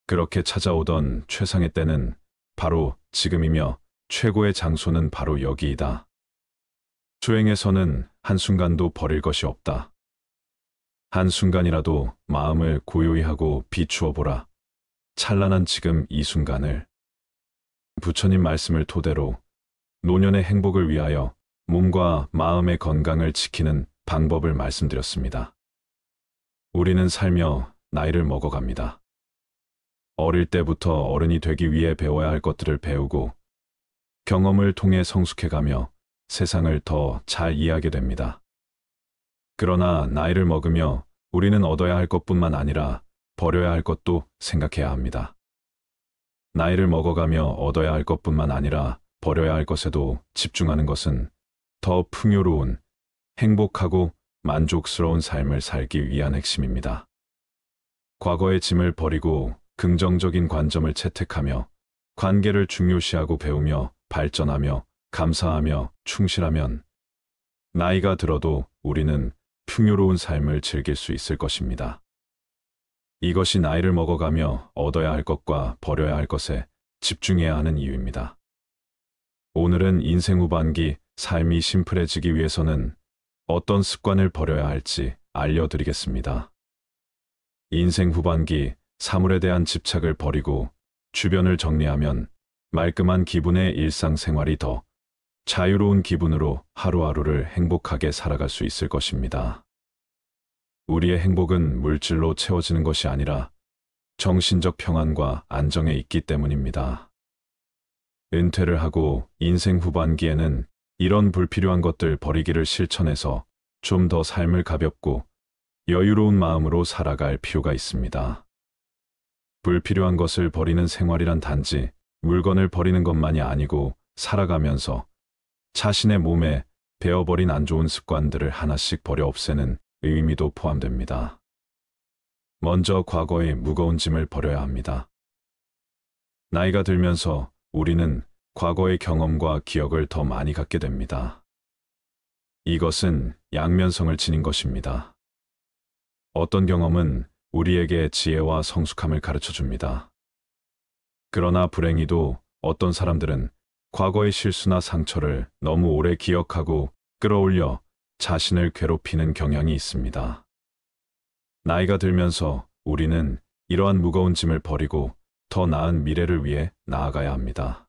그렇게 찾아오던 최상의 때는 바로 지금이며 최고의 장소는 바로 여기이다. 수행에서는 한순간도 버릴 것이 없다. 한순간이라도 마음을 고요히 하고 비추어 보라. 찬란한 지금 이 순간을. 부처님 말씀을 토대로 노년의 행복을 위하여 몸과 마음의 건강을 지키는 방법을 말씀드렸습니다. 우리는 살며 나이를 먹어갑니다. 어릴 때부터 어른이 되기 위해 배워야 할 것들을 배우고 경험을 통해 성숙해가며 세상을 더 잘 이해하게 됩니다. 그러나 나이를 먹으며 우리는 얻어야 할 것뿐만 아니라 버려야 할 것도 생각해야 합니다. 나이를 먹어가며 얻어야 할 것뿐만 아니라 버려야 할 것에도 집중하는 것은 더 풍요로운, 행복하고 만족스러운 삶을 살기 위한 핵심입니다. 과거의 짐을 버리고 긍정적인 관점을 채택하며 관계를 중요시하고 배우며 발전하며 감사하며 충실하면 나이가 들어도 우리는 풍요로운 삶을 즐길 수 있을 것입니다. 이것이 나이를 먹어가며 얻어야 할 것과 버려야 할 것에 집중해야 하는 이유입니다. 오늘은 인생 후반기 삶이 심플해지기 위해서는 어떤 습관을 버려야 할지 알려드리겠습니다. 인생 후반기 사물에 대한 집착을 버리고 주변을 정리하면 말끔한 기분의 일상생활이 더 자유로운 기분으로 하루하루를 행복하게 살아갈 수 있을 것입니다. 우리의 행복은 물질로 채워지는 것이 아니라 정신적 평안과 안정에 있기 때문입니다. 은퇴를 하고 인생 후반기에는 이런 불필요한 것들 버리기를 실천해서 좀 더 삶을 가볍고 여유로운 마음으로 살아갈 필요가 있습니다. 불필요한 것을 버리는 생활이란 단지 물건을 버리는 것만이 아니고 살아가면서 자신의 몸에 배어버린 안 좋은 습관들을 하나씩 버려 없애는 의미도 포함됩니다. 먼저 과거의 무거운 짐을 버려야 합니다. 나이가 들면서 우리는 과거의 경험과 기억을 더 많이 갖게 됩니다. 이것은 양면성을 지닌 것입니다. 어떤 경험은 우리에게 지혜와 성숙함을 가르쳐 줍니다. 그러나 불행히도 어떤 사람들은 과거의 실수나 상처를 너무 오래 기억하고 끌어올려 자신을 괴롭히는 경향이 있습니다. 나이가 들면서 우리는 이러한 무거운 짐을 버리고 더 나은 미래를 위해 나아가야 합니다.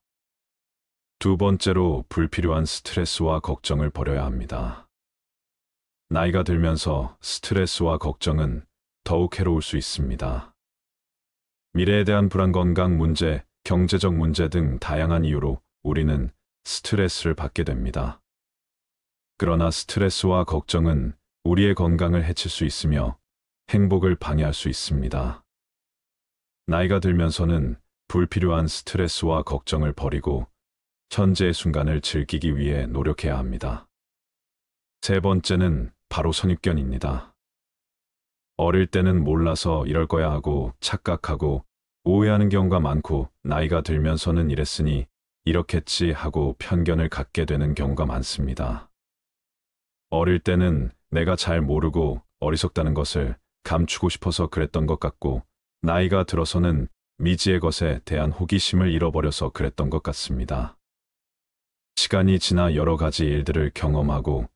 두 번째로 불필요한 스트레스와 걱정을 버려야 합니다. 나이가 들면서 스트레스와 걱정은 더욱 해로울 수 있습니다. 미래에 대한 불안, 건강 문제, 경제적 문제 등 다양한 이유로 우리는 스트레스를 받게 됩니다. 그러나 스트레스와 걱정은 우리의 건강을 해칠 수 있으며 행복을 방해할 수 있습니다. 나이가 들면서는 불필요한 스트레스와 걱정을 버리고 현재의 순간을 즐기기 위해 노력해야 합니다. 세 번째는 바로 선입견입니다. 어릴 때는 몰라서 이럴 거야 하고 착각하고 오해하는 경우가 많고, 나이가 들면서는 이랬으니 이렇겠지 하고 편견을 갖게 되는 경우가 많습니다. 어릴 때는 내가 잘 모르고 어리석다는 것을 감추고 싶어서 그랬던 것 같고, 나이가 들어서는 미지의 것에 대한 호기심을 잃어버려서 그랬던 것 같습니다. 시간이 지나 여러 가지 일들을 경험하고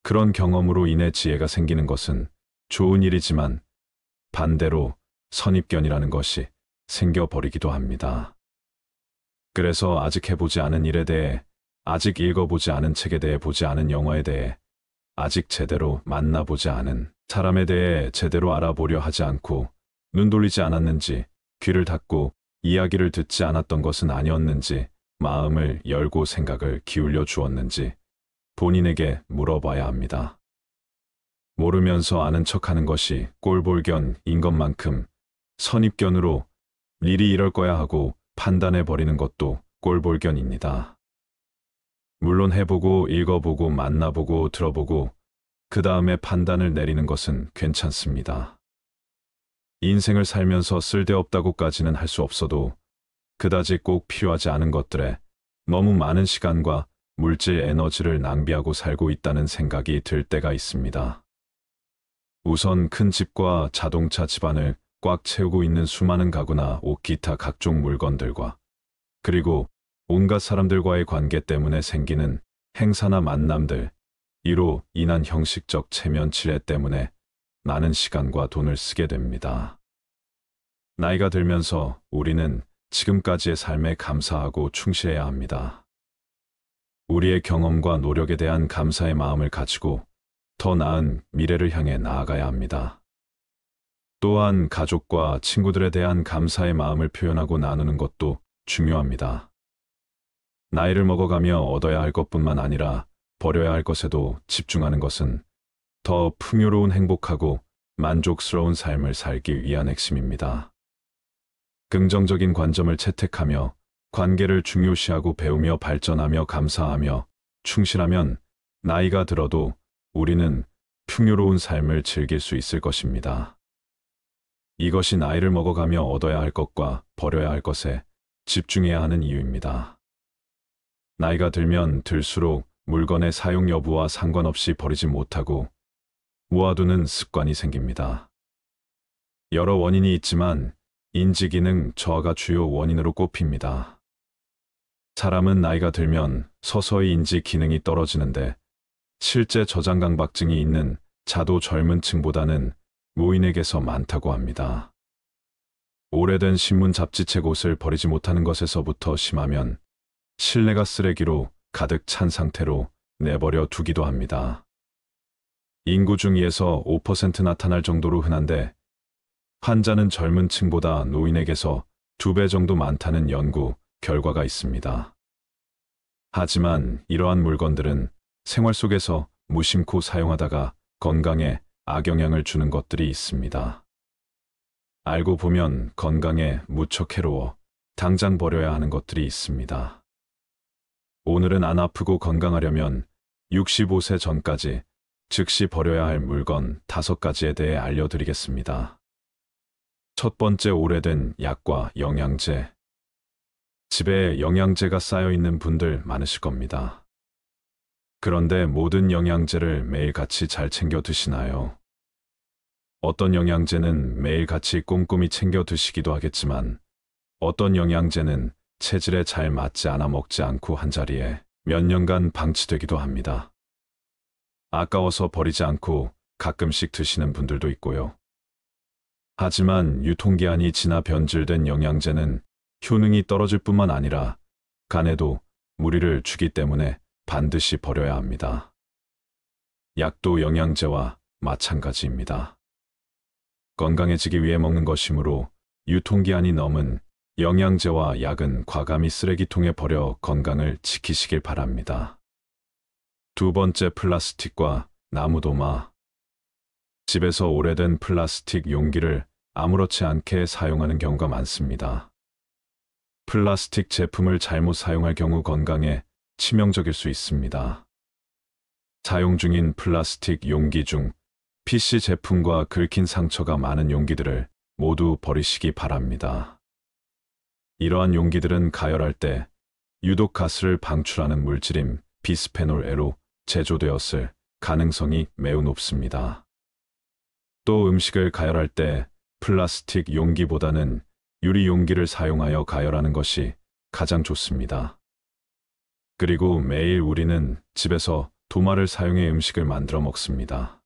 그런 경험으로 인해 지혜가 생기는 것은 좋은 일이지만, 반대로 선입견이라는 것이 생겨버리기도 합니다. 그래서 아직 해보지 않은 일에 대해, 아직 읽어보지 않은 책에 대해, 보지 않은 영화에 대해, 아직 제대로 만나보지 않은 사람에 대해 제대로 알아보려 하지 않고, 눈 돌리지 않았는지, 귀를 닫고 이야기를 듣지 않았던 것은 아니었는지, 마음을 열고 생각을 기울여 주었는지 본인에게 물어봐야 합니다. 모르면서 아는 척하는 것이 꼴볼견인 것만큼 선입견으로 일이 이럴 거야 하고 판단해버리는 것도 꼴볼견입니다. 물론 해보고 읽어보고 만나보고 들어보고 그 다음에 판단을 내리는 것은 괜찮습니다. 인생을 살면서 쓸데없다고까지는 할 수 없어도 그다지 꼭 필요하지 않은 것들에 너무 많은 시간과 물질 에너지를 낭비하고 살고 있다는 생각이 들 때가 있습니다. 우선 큰 집과 자동차 집안을 꽉 채우고 있는 수많은 가구나 옷, 기타 각종 물건들과, 그리고 온갖 사람들과의 관계 때문에 생기는 행사나 만남들, 이로 인한 형식적 체면 치레 때문에 많은 시간과 돈을 쓰게 됩니다. 나이가 들면서 우리는 지금까지의 삶에 감사하고 충실해야 합니다. 우리의 경험과 노력에 대한 감사의 마음을 가지고 더 나은 미래를 향해 나아가야 합니다. 또한 가족과 친구들에 대한 감사의 마음을 표현하고 나누는 것도 중요합니다. 나이를 먹어가며 얻어야 할 것뿐만 아니라 버려야 할 것에도 집중하는 것은 더 풍요로운, 행복하고 만족스러운 삶을 살기 위한 핵심입니다. 긍정적인 관점을 채택하며 관계를 중요시하고 배우며 발전하며 감사하며 충실하면 나이가 들어도 우리는 풍요로운 삶을 즐길 수 있을 것입니다. 이것이 나이를 먹어가며 얻어야 할 것과 버려야 할 것에 집중해야 하는 이유입니다. 나이가 들면 들수록 물건의 사용 여부와 상관없이 버리지 못하고 모아두는 습관이 생깁니다. 여러 원인이 있지만 인지기능 저하가 주요 원인으로 꼽힙니다. 사람은 나이가 들면 서서히 인지 기능이 떨어지는데, 실제 저장강박증이 있는 자도 젊은 층보다는 노인에게서 많다고 합니다. 오래된 신문 잡지책, 옷을 버리지 못하는 것에서부터 심하면 실내가 쓰레기로 가득 찬 상태로 내버려 두기도 합니다. 인구 중 2에서 5% 나타날 정도로 흔한데, 환자는 젊은 층보다 노인에게서 2배 정도 많다는 연구 결과가 있습니다. 하지만 이러한 물건들은 생활 속에서 무심코 사용하다가 건강에 악영향을 주는 것들이 있습니다. 알고 보면 건강에 무척 해로워 당장 버려야 하는 것들이 있습니다. 오늘은 안 아프고 건강하려면 65세 전까지 즉시 버려야 할 물건 5가지에 대해 알려드리겠습니다. 첫 번째, 오래된 약과 영양제. 집에 영양제가 쌓여있는 분들 많으실 겁니다. 그런데 모든 영양제를 매일같이 잘 챙겨 드시나요? 어떤 영양제는 매일같이 꼼꼼히 챙겨 드시기도 하겠지만 어떤 영양제는 체질에 잘 맞지 않아 먹지 않고 한자리에 몇 년간 방치되기도 합니다. 아까워서 버리지 않고 가끔씩 드시는 분들도 있고요. 하지만 유통기한이 지나 변질된 영양제는 효능이 떨어질 뿐만 아니라 간에도 무리를 주기 때문에 반드시 버려야 합니다. 약도 영양제와 마찬가지입니다. 건강해지기 위해 먹는 것이므로 유통기한이 넘은 영양제와 약은 과감히 쓰레기통에 버려 건강을 지키시길 바랍니다. 두 번째, 플라스틱과 나무도마. 집에서 오래된 플라스틱 용기를 아무렇지 않게 사용하는 경우가 많습니다. 플라스틱 제품을 잘못 사용할 경우 건강에 치명적일 수 있습니다. 사용 중인 플라스틱 용기 중 PC 제품과 긁힌 상처가 많은 용기들을 모두 버리시기 바랍니다. 이러한 용기들은 가열할 때 유독 가스를 방출하는 물질인 비스페놀 A로 제조되었을 가능성이 매우 높습니다. 또 음식을 가열할 때 플라스틱 용기보다는 유리 용기를 사용하여 가열하는 것이 가장 좋습니다. 그리고 매일 우리는 집에서 도마를 사용해 음식을 만들어 먹습니다.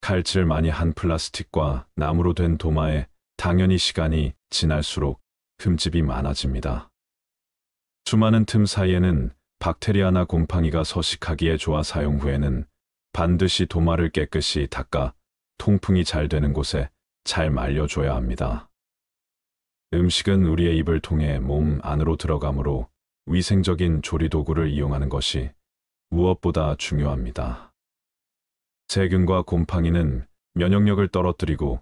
칼질 많이 한 플라스틱과 나무로 된 도마에 당연히 시간이 지날수록 흠집이 많아집니다. 수많은 틈 사이에는 박테리아나 곰팡이가 서식하기에 좋아 사용 후에는 반드시 도마를 깨끗이 닦아 통풍이 잘 되는 곳에 잘 말려줘야 합니다. 음식은 우리의 입을 통해 몸 안으로 들어가므로 위생적인 조리도구를 이용하는 것이 무엇보다 중요합니다. 세균과 곰팡이는 면역력을 떨어뜨리고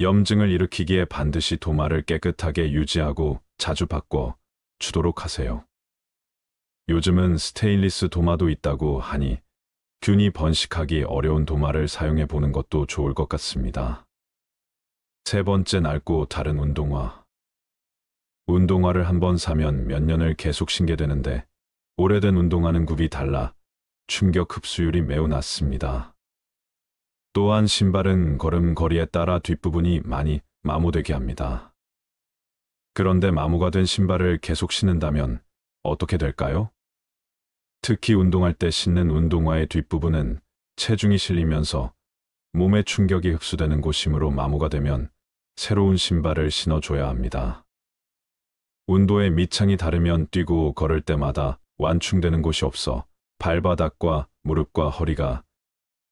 염증을 일으키기에 반드시 도마를 깨끗하게 유지하고 자주 바꿔 주도록 하세요. 요즘은 스테인리스 도마도 있다고 하니 균이 번식하기 어려운 도마를 사용해 보는 것도 좋을 것 같습니다. 세 번째, 낡고 다른 운동화. 운동화를 한번 사면 몇 년을 계속 신게 되는데 오래된 운동화는 굽이 달라 충격 흡수율이 매우 낮습니다. 또한 신발은 걸음걸이에 따라 뒷부분이 많이 마모되게 합니다. 그런데 마모가 된 신발을 계속 신는다면 어떻게 될까요? 특히 운동할 때 신는 운동화의 뒷부분은 체중이 실리면서 몸의 충격이 흡수되는 곳이므로 마모가 되면 새로운 신발을 신어줘야 합니다. 운도의 밑창이 다르면 뛰고 걸을 때마다 완충되는 곳이 없어 발바닥과 무릎과 허리가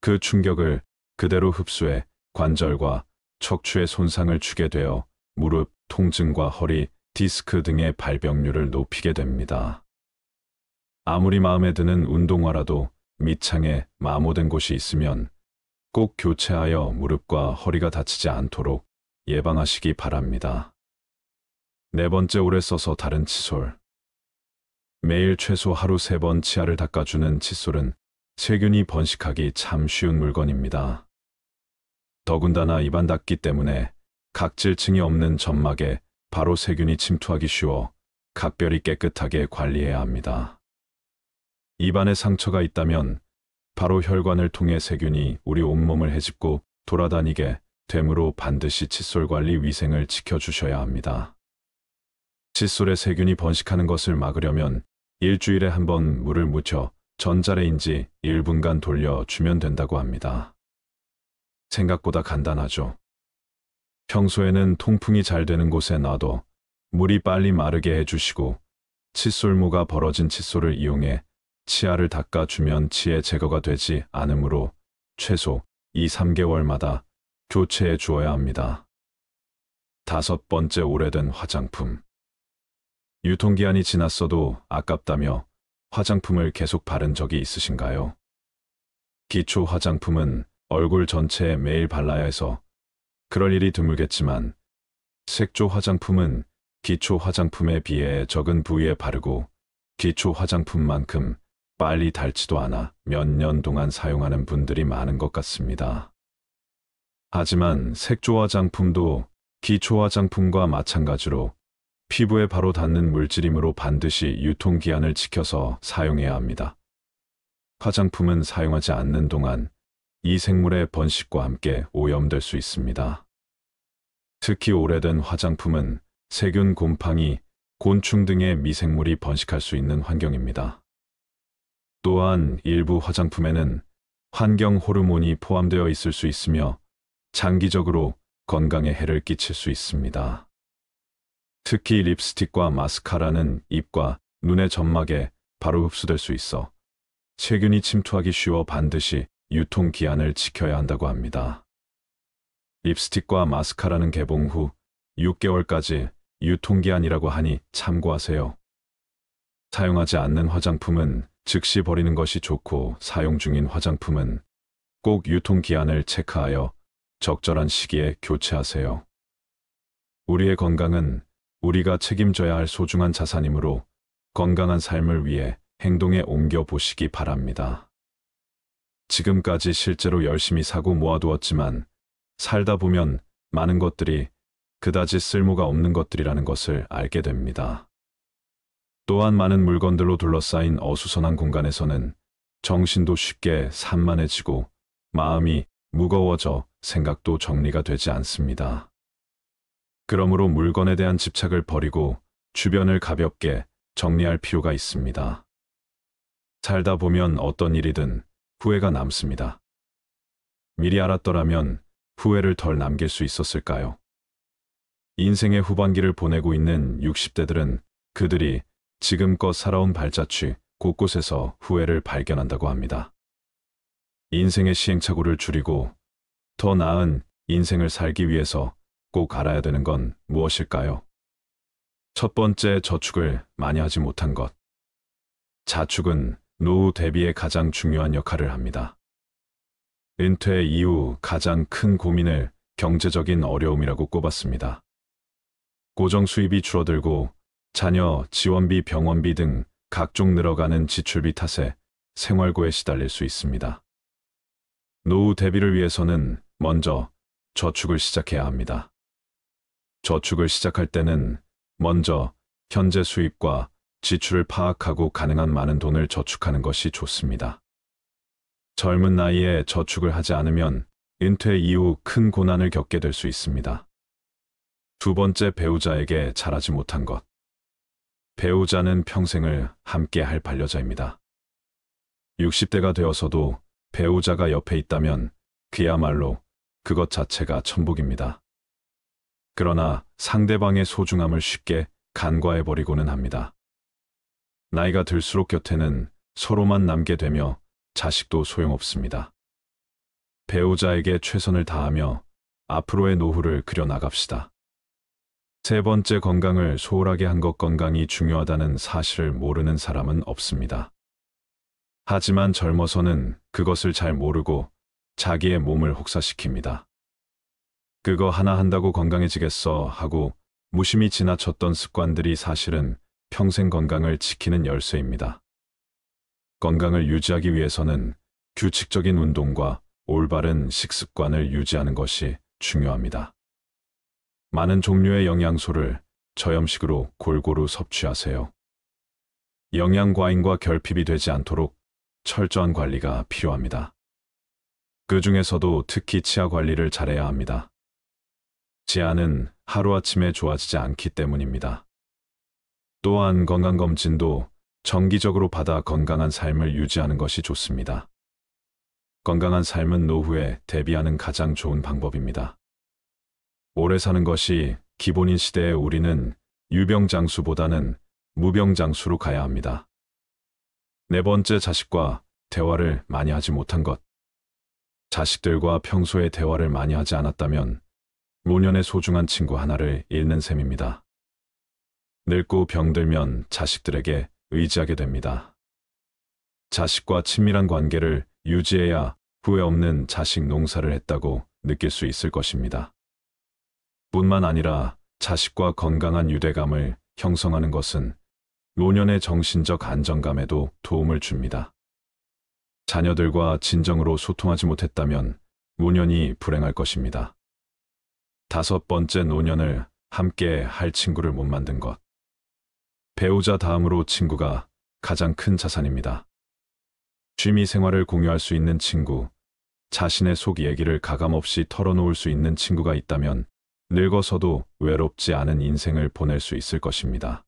그 충격을 그대로 흡수해 관절과 척추에 손상을 주게 되어 무릎, 통증과 허리, 디스크 등의 발병률을 높이게 됩니다. 아무리 마음에 드는 운동화라도 밑창에 마모된 곳이 있으면 꼭 교체하여 무릎과 허리가 다치지 않도록 예방하시기 바랍니다. 네 번째, 오래 써서 다른 칫솔. 매일 최소 하루 3번 치아를 닦아주는 칫솔은 세균이 번식하기 참 쉬운 물건입니다. 더군다나 입안 닦기 때문에 각질층이 없는 점막에 바로 세균이 침투하기 쉬워 각별히 깨끗하게 관리해야 합니다. 입안에 상처가 있다면 바로 혈관을 통해 세균이 우리 온몸을 헤집고 돌아다니게 되므로 반드시 칫솔 관리 위생을 지켜주셔야 합니다. 칫솔에 세균이 번식하는 것을 막으려면 일주일에 한 번 물을 묻혀 전자레인지 1분간 돌려주면 된다고 합니다. 생각보다 간단하죠. 평소에는 통풍이 잘 되는 곳에 놔둬 물이 빨리 마르게 해주시고 칫솔모가 벌어진 칫솔을 이용해 치아를 닦아주면 치해 제거가 되지 않으므로 최소 2~3개월마다 교체해 주어야 합니다. 다섯 번째, 오래된 화장품. 유통기한이 지났어도 아깝다며 화장품을 계속 바른 적이 있으신가요? 기초 화장품은 얼굴 전체에 매일 발라야 해서 그럴 일이 드물겠지만 색조 화장품은 기초 화장품에 비해 적은 부위에 바르고 기초 화장품만큼 빨리 닳지도 않아 몇 년 동안 사용하는 분들이 많은 것 같습니다. 하지만 색조 화장품도 기초 화장품과 마찬가지로 피부에 바로 닿는 물질이므로 반드시 유통기한을 지켜서 사용해야 합니다. 화장품은 사용하지 않는 동안 이 생물의 번식과 함께 오염될 수 있습니다. 특히 오래된 화장품은 세균, 곰팡이, 곤충 등의 미생물이 번식할 수 있는 환경입니다. 또한 일부 화장품에는 환경 호르몬이 포함되어 있을 수 있으며 장기적으로 건강에 해를 끼칠 수 있습니다. 특히 립스틱과 마스카라는 입과 눈의 점막에 바로 흡수될 수 있어 세균이 침투하기 쉬워 반드시 유통기한을 지켜야 한다고 합니다. 립스틱과 마스카라는 개봉 후 6개월까지 유통기한이라고 하니 참고하세요. 사용하지 않는 화장품은 즉시 버리는 것이 좋고 사용 중인 화장품은 꼭 유통기한을 체크하여 적절한 시기에 교체하세요. 우리의 건강은 우리가 책임져야 할 소중한 자산이므로 건강한 삶을 위해 행동에 옮겨 보시기 바랍니다. 지금까지 실제로 열심히 사고 모아두었지만 살다 보면 많은 것들이 그다지 쓸모가 없는 것들이라는 것을 알게 됩니다. 또한 많은 물건들로 둘러싸인 어수선한 공간에서는 정신도 쉽게 산만해지고 마음이 무거워져 생각도 정리가 되지 않습니다. 그러므로 물건에 대한 집착을 버리고 주변을 가볍게 정리할 필요가 있습니다. 살다 보면 어떤 일이든 후회가 남습니다. 미리 알았더라면 후회를 덜 남길 수 있었을까요? 인생의 후반기를 보내고 있는 60대들은 그들이 지금껏 살아온 발자취 곳곳에서 후회를 발견한다고 합니다. 인생의 시행착오를 줄이고 더 나은 인생을 살기 위해서 꼭 알아야 되는 건 무엇일까요? 첫 번째, 저축을 많이 하지 못한 것. 자축은 노후 대비에 가장 중요한 역할을 합니다. 은퇴 이후 가장 큰 고민을 경제적인 어려움이라고 꼽았습니다. 고정 수입이 줄어들고 자녀 지원비, 병원비 등 각종 늘어가는 지출비 탓에 생활고에 시달릴 수 있습니다. 노후 대비를 위해서는 먼저 저축을 시작해야 합니다. 저축을 시작할 때는 먼저 현재 수입과 지출을 파악하고 가능한 많은 돈을 저축하는 것이 좋습니다. 젊은 나이에 저축을 하지 않으면 은퇴 이후 큰 고난을 겪게 될 수 있습니다. 두 번째, 배우자에게 잘하지 못한 것. 배우자는 평생을 함께 할 반려자입니다. 60대가 되어서도 배우자가 옆에 있다면 그야말로 그것 자체가 천복입니다. 그러나 상대방의 소중함을 쉽게 간과해버리고는 합니다. 나이가 들수록 곁에는 서로만 남게 되며 자식도 소용없습니다. 배우자에게 최선을 다하며 앞으로의 노후를 그려나갑시다. 세 번째, 건강을 소홀하게 한 것. 건강이 중요하다는 사실을 모르는 사람은 없습니다. 하지만 젊어서는 그것을 잘 모르고 자기의 몸을 혹사시킵니다. 그거 하나 한다고 건강해지겠어 하고 무심히 지나쳤던 습관들이 사실은 평생 건강을 지키는 열쇠입니다. 건강을 유지하기 위해서는 규칙적인 운동과 올바른 식습관을 유지하는 것이 중요합니다. 많은 종류의 영양소를 저염식으로 골고루 섭취하세요. 영양 과잉과 결핍이 되지 않도록 철저한 관리가 필요합니다. 그 중에서도 특히 치아 관리를 잘해야 합니다. 치아는 하루아침에 좋아지지 않기 때문입니다. 또한 건강검진도 정기적으로 받아 건강한 삶을 유지하는 것이 좋습니다. 건강한 삶은 노후에 대비하는 가장 좋은 방법입니다. 오래 사는 것이 기본인 시대에 우리는 유병장수보다는 무병장수로 가야 합니다. 네 번째, 자식과 대화를 많이 하지 못한 것. 자식들과 평소에 대화를 많이 하지 않았다면 노년의 소중한 친구 하나를 잃는 셈입니다. 늙고 병들면 자식들에게 의지하게 됩니다. 자식과 친밀한 관계를 유지해야 후회 없는 자식 농사를 했다고 느낄 수 있을 것입니다. 뿐만 아니라 자식과 건강한 유대감을 형성하는 것은 노년의 정신적 안정감에도 도움을 줍니다. 자녀들과 진정으로 소통하지 못했다면 노년이 불행할 것입니다. 다섯 번째, 노년을 함께 할 친구를 못 만든 것. 배우자 다음으로 친구가 가장 큰 자산입니다. 취미 생활을 공유할 수 있는 친구, 자신의 속 얘기를 가감없이 털어놓을 수 있는 친구가 있다면 늙어서도 외롭지 않은 인생을 보낼 수 있을 것입니다.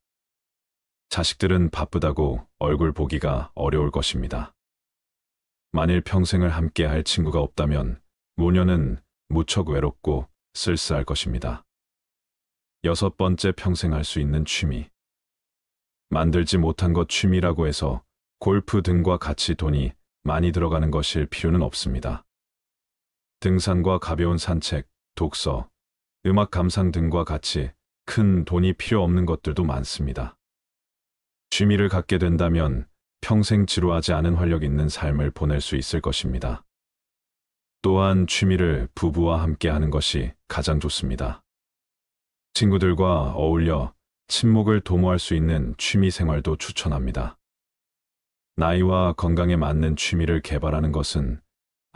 자식들은 바쁘다고 얼굴 보기가 어려울 것입니다. 만일 평생을 함께 할 친구가 없다면 노년은 무척 외롭고 쓸쓸할 것입니다. 6번째, 평생 할 수 있는 취미. 만들지 못한 것 취미라고 해서 골프 등과 같이 돈이 많이 들어가는 것일 필요는 없습니다. 등산과 가벼운 산책, 독서, 음악 감상 등과 같이 큰 돈이 필요 없는 것들도 많습니다. 취미를 갖게 된다면 평생 지루하지 않은 활력 있는 삶을 보낼 수 있을 것입니다. 또한 취미를 부부와 함께 하는 것이 가장 좋습니다. 친구들과 어울려 친목을 도모할 수 있는 취미 생활도 추천합니다. 나이와 건강에 맞는 취미를 개발하는 것은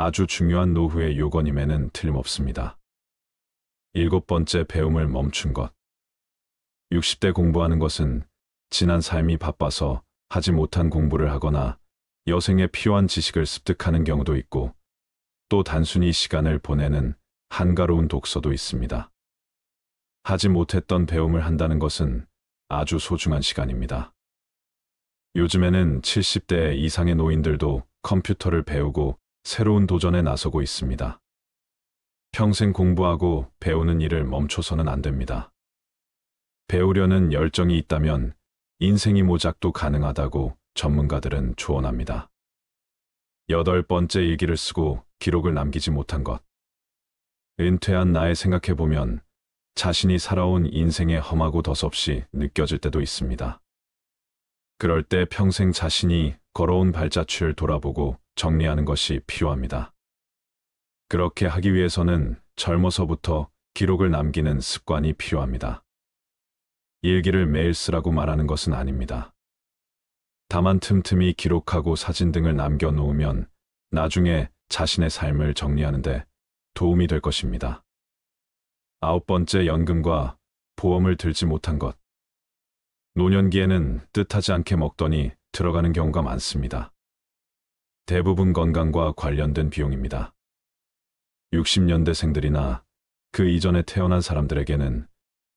아주 중요한 노후의 요건임에는 틀림없습니다. 7번째, 배움을 멈춘 것. 60대 공부하는 것은 지난 삶이 바빠서 하지 못한 공부를 하거나 여생에 필요한 지식을 습득하는 경우도 있고, 또 단순히 시간을 보내는 한가로운 독서도 있습니다. 하지 못했던 배움을 한다는 것은 아주 소중한 시간입니다. 요즘에는 70대 이상의 노인들도 컴퓨터를 배우고 새로운 도전에 나서고 있습니다. 평생 공부하고 배우는 일을 멈춰서는 안 됩니다. 배우려는 열정이 있다면 인생이 모작도 가능하다고 전문가들은 조언합니다. 8번째, 일기를 쓰고 기록을 남기지 못한 것. 은퇴한 나에 생각해보면 자신이 살아온 인생의 험하고 덧없이 느껴질 때도 있습니다. 그럴 때 평생 자신이 걸어온 발자취를 돌아보고 정리하는 것이 필요합니다. 그렇게 하기 위해서는 젊어서부터 기록을 남기는 습관이 필요합니다. 일기를 매일 쓰라고 말하는 것은 아닙니다. 다만 틈틈이 기록하고 사진 등을 남겨놓으면 나중에 자신의 삶을 정리하는 데 도움이 될 것입니다. 9번째, 연금과 보험을 들지 못한 것. 노년기에는 뜻하지 않게 먹더니 들어가는 경우가 많습니다. 대부분 건강과 관련된 비용입니다. 60년대생들이나 그 이전에 태어난 사람들에게는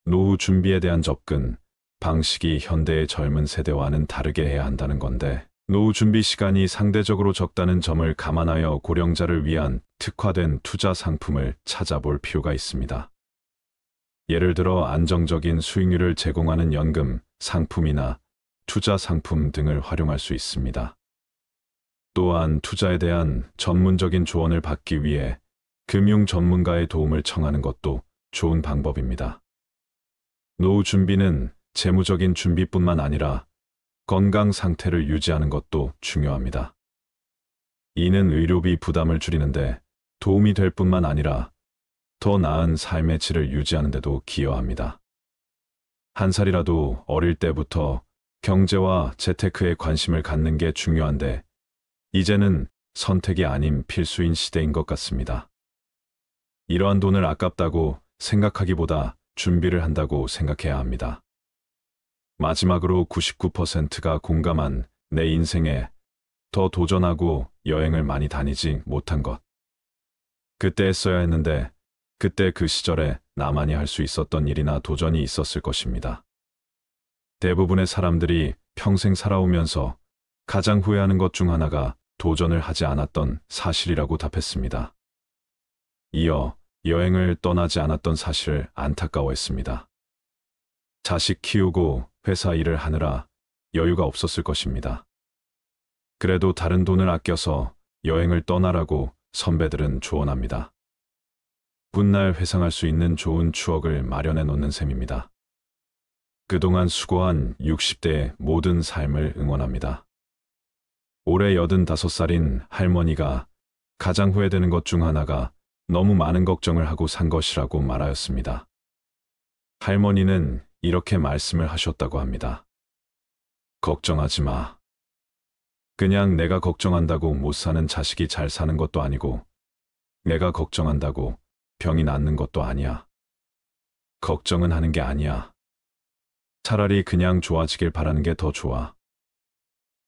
노후 준비에 대한 접근, 방식이 현대의 젊은 세대와는 다르게 해야 한다는 건데, 노후 준비 시간이 상대적으로 적다는 점을 감안하여 고령자를 위한 특화된 투자 상품을 찾아볼 필요가 있습니다. 예를 들어 안정적인 수익률을 제공하는 연금, 상품이나 투자 상품 등을 활용할 수 있습니다. 또한 투자에 대한 전문적인 조언을 받기 위해 금융 전문가의 도움을 청하는 것도 좋은 방법입니다. 노후 준비는 재무적인 준비뿐만 아니라 건강 상태를 유지하는 것도 중요합니다. 이는 의료비 부담을 줄이는데 도움이 될 뿐만 아니라 더 나은 삶의 질을 유지하는 데도 기여합니다. 한 살이라도 어릴 때부터 경제와 재테크에 관심을 갖는 게 중요한데, 이제는 선택이 아닌 필수인 시대인 것 같습니다. 이러한 돈을 아깝다고 생각하기보다 준비를 한다고 생각해야 합니다. 마지막으로 99%가 공감한 내 인생에 더 도전하고 여행을 많이 다니지 못한 것. 그때 했어야 했는데, 그때 그 시절에 나만이 할 수 있었던 일이나 도전이 있었을 것입니다. 대부분의 사람들이 평생 살아오면서 가장 후회하는 것 중 하나가 도전을 하지 않았던 사실이라고 답했습니다. 이어 여행을 떠나지 않았던 사실을 안타까워했습니다. 자식 키우고 회사 일을 하느라 여유가 없었을 것입니다. 그래도 다른 돈을 아껴서 여행을 떠나라고 선배들은 조언합니다. 훗날 회상할 수 있는 좋은 추억을 마련해 놓는 셈입니다. 그동안 수고한 60대의 모든 삶을 응원합니다. 올해 85살인 할머니가 가장 후회되는 것 중 하나가 너무 많은 걱정을 하고 산 것이라고 말하였습니다. 할머니는 이렇게 말씀을 하셨다고 합니다. 걱정하지 마. 그냥 내가 걱정한다고 못 사는 자식이 잘 사는 것도 아니고, 내가 걱정한다고 병이 낫는 것도 아니야. 걱정은 하는 게 아니야. 차라리 그냥 좋아지길 바라는 게 더 좋아.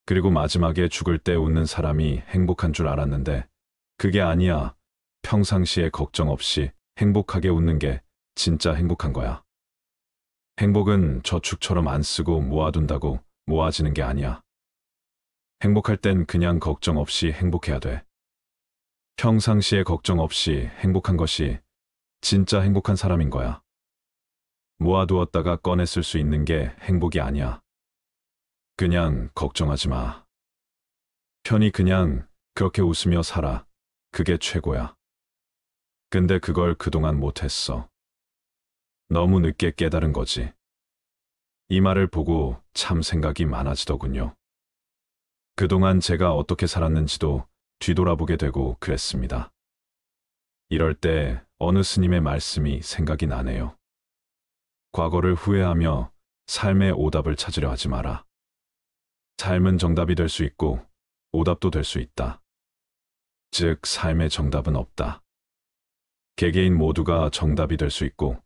그리고 마지막에 죽을 때 웃는 사람이 행복한 줄 알았는데 그게 아니야. 평상시에 걱정 없이 행복하게 웃는 게 진짜 행복한 거야. 행복은 저축처럼 안 쓰고 모아둔다고 모아지는 게 아니야. 행복할 땐 그냥 걱정 없이 행복해야 돼. 평상시에 걱정 없이 행복한 것이 진짜 행복한 사람인 거야. 모아두었다가 꺼내 쓸 수 있는 게 행복이 아니야. 그냥 걱정하지 마. 편히 그냥 그렇게 웃으며 살아. 그게 최고야. 근데 그걸 그동안 못했어. 너무 늦게 깨달은 거지. 이 말을 보고 참 생각이 많아지더군요. 그동안 제가 어떻게 살았는지도 뒤돌아보게 되고 그랬습니다. 이럴 때 어느 스님의 말씀이 생각이 나네요. 과거를 후회하며 삶의 오답을 찾으려 하지 마라. 삶은 정답이 될 수 있고 오답도 될 수 있다. 즉, 삶의 정답은 없다. 개개인 모두가 정답이 될 수 있고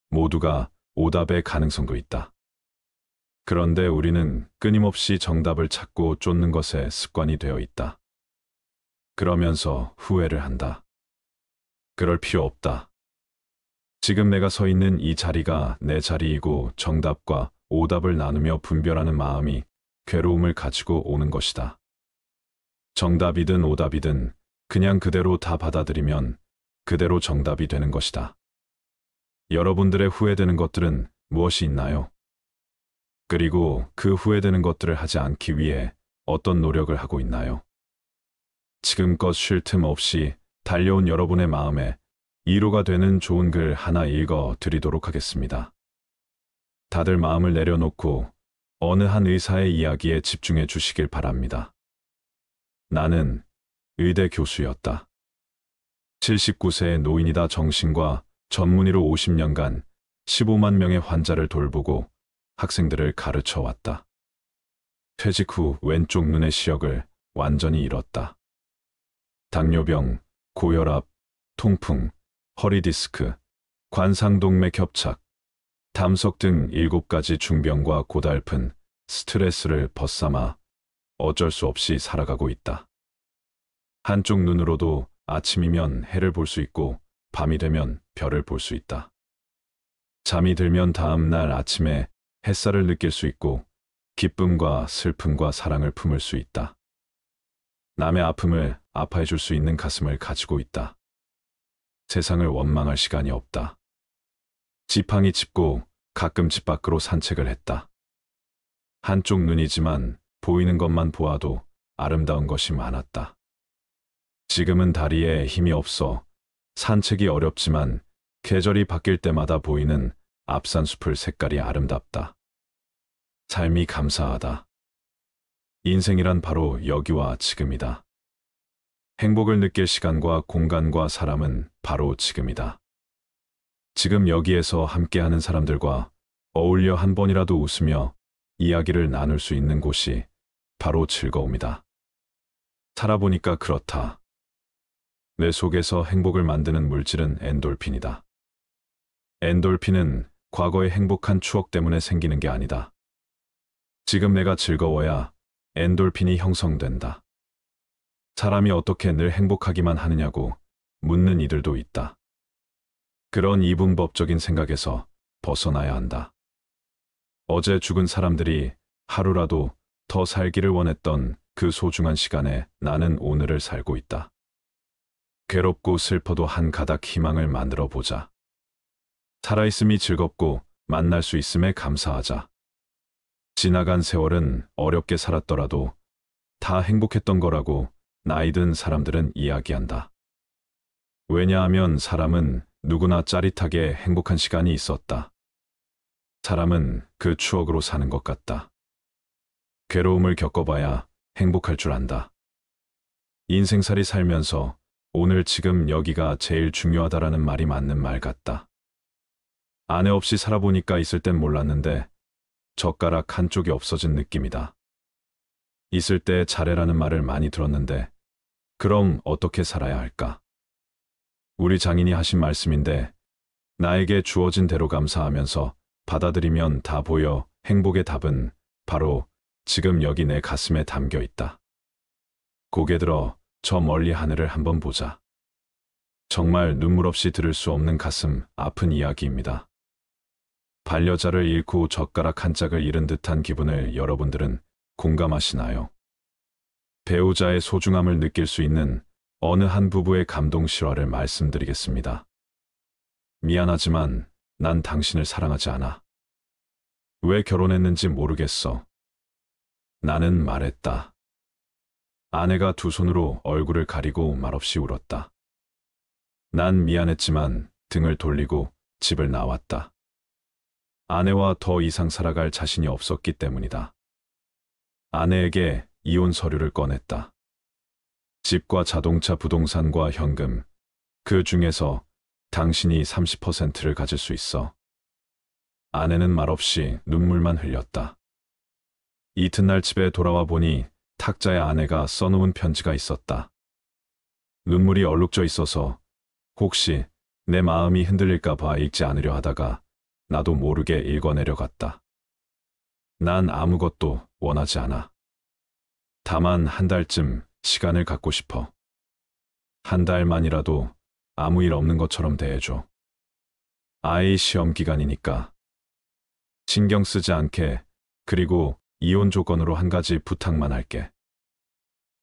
모두가 오답의 가능성도 있다. 그런데 우리는 끊임없이 정답을 찾고 쫓는 것에 습관이 되어 있다. 그러면서 후회를 한다. 그럴 필요 없다. 지금 내가 서 있는 이 자리가 내 자리이고 정답과 오답을 나누며 분별하는 마음이 괴로움을 가지고 오는 것이다. 정답이든 오답이든 그냥 그대로 다 받아들이면 그대로 정답이 되는 것이다. 여러분들의 후회되는 것들은 무엇이 있나요? 그리고 그 후회되는 것들을 하지 않기 위해 어떤 노력을 하고 있나요? 지금껏 쉴 틈 없이 달려온 여러분의 마음에 위로가 되는 좋은 글 하나 읽어 드리도록 하겠습니다. 다들 마음을 내려놓고 어느 한 의사의 이야기에 집중해 주시길 바랍니다. 나는 의대 교수였다. 79세의 노인이다. 정신과 전문의로 50년간 15만 명의 환자를 돌보고 학생들을 가르쳐 왔다. 퇴직 후 왼쪽 눈의 시력을 완전히 잃었다. 당뇨병, 고혈압, 통풍, 허리 디스크, 관상동맥 협착, 담석 등 7가지 중병과 고달픈 스트레스를 벗삼아 어쩔 수 없이 살아가고 있다. 한쪽 눈으로도 아침이면 해를 볼 수 있고 밤이 되면 별을 볼 수 있다. 잠이 들면 다음 날 아침에 햇살을 느낄 수 있고 기쁨과 슬픔과 사랑을 품을 수 있다. 남의 아픔을 아파해 줄 수 있는 가슴을 가지고 있다. 세상을 원망할 시간이 없다. 지팡이 짚고 가끔 집 밖으로 산책을 했다. 한쪽 눈이지만 보이는 것만 보아도 아름다운 것이 많았다. 지금은 다리에 힘이 없어 산책이 어렵지만 계절이 바뀔 때마다 보이는 앞산숲을 색깔이 아름답다. 삶이 감사하다. 인생이란 바로 여기와 지금이다. 행복을 느낄 시간과 공간과 사람은 바로 지금이다. 지금 여기에서 함께하는 사람들과 어울려 한 번이라도 웃으며 이야기를 나눌 수 있는 곳이 바로 즐거움이다. 살아보니까 그렇다. 내 속에서 행복을 만드는 물질은 엔돌핀이다. 엔돌핀은 과거의 행복한 추억 때문에 생기는 게 아니다. 지금 내가 즐거워야 엔돌핀이 형성된다. 사람이 어떻게 늘 행복하기만 하느냐고 묻는 이들도 있다. 그런 이분법적인 생각에서 벗어나야 한다. 어제 죽은 사람들이 하루라도 더 살기를 원했던 그 소중한 시간에 나는 오늘을 살고 있다. 괴롭고 슬퍼도 한 가닥 희망을 만들어 보자. 살아있음이 즐겁고 만날 수 있음에 감사하자. 지나간 세월은 어렵게 살았더라도 다 행복했던 거라고 나이 든 사람들은 이야기한다. 왜냐하면 사람은 누구나 짜릿하게 행복한 시간이 있었다. 사람은 그 추억으로 사는 것 같다. 괴로움을 겪어봐야 행복할 줄 안다. 인생살이 살면서 오늘 지금 여기가 제일 중요하다라는 말이 맞는 말 같다. 아내 없이 살아보니까 있을 땐 몰랐는데 젓가락 한쪽이 없어진 느낌이다. 있을 때 잘해라는 말을 많이 들었는데 그럼 어떻게 살아야 할까? 우리 장인이 하신 말씀인데 나에게 주어진 대로 감사하면서 받아들이면 다 보여. 행복의 답은 바로 지금 여기 내 가슴에 담겨 있다. 고개 들어 저 멀리 하늘을 한번 보자. 정말 눈물 없이 들을 수 없는 가슴 아픈 이야기입니다. 반려자를 잃고 젓가락 한 짝을 잃은 듯한 기분을 여러분들은 공감하시나요? 배우자의 소중함을 느낄 수 있는 어느 한 부부의 감동 실화를 말씀드리겠습니다. 미안하지만 난 당신을 사랑하지 않아. 왜 결혼했는지 모르겠어. 나는 말했다. 아내가 두 손으로 얼굴을 가리고 말없이 울었다. 난 미안했지만 등을 돌리고 집을 나왔다. 아내와 더 이상 살아갈 자신이 없었기 때문이다. 아내에게 이혼 서류를 꺼냈다. 집과 자동차, 부동산과 현금, 그 중에서 당신이 30%를 가질 수 있어. 아내는 말없이 눈물만 흘렸다. 이튿날 집에 돌아와 보니 탁자에 아내가 써놓은 편지가 있었다. 눈물이 얼룩져 있어서 혹시 내 마음이 흔들릴까 봐 읽지 않으려 하다가 나도 모르게 읽어내려갔다. 난 아무것도 원하지 않아. 다만 한 달쯤 시간을 갖고 싶어. 한 달만이라도 아무 일 없는 것처럼 대해줘. 아이 시험 기간이니까. 신경 쓰지 않게. 그리고 이혼 조건으로 한 가지 부탁만 할게.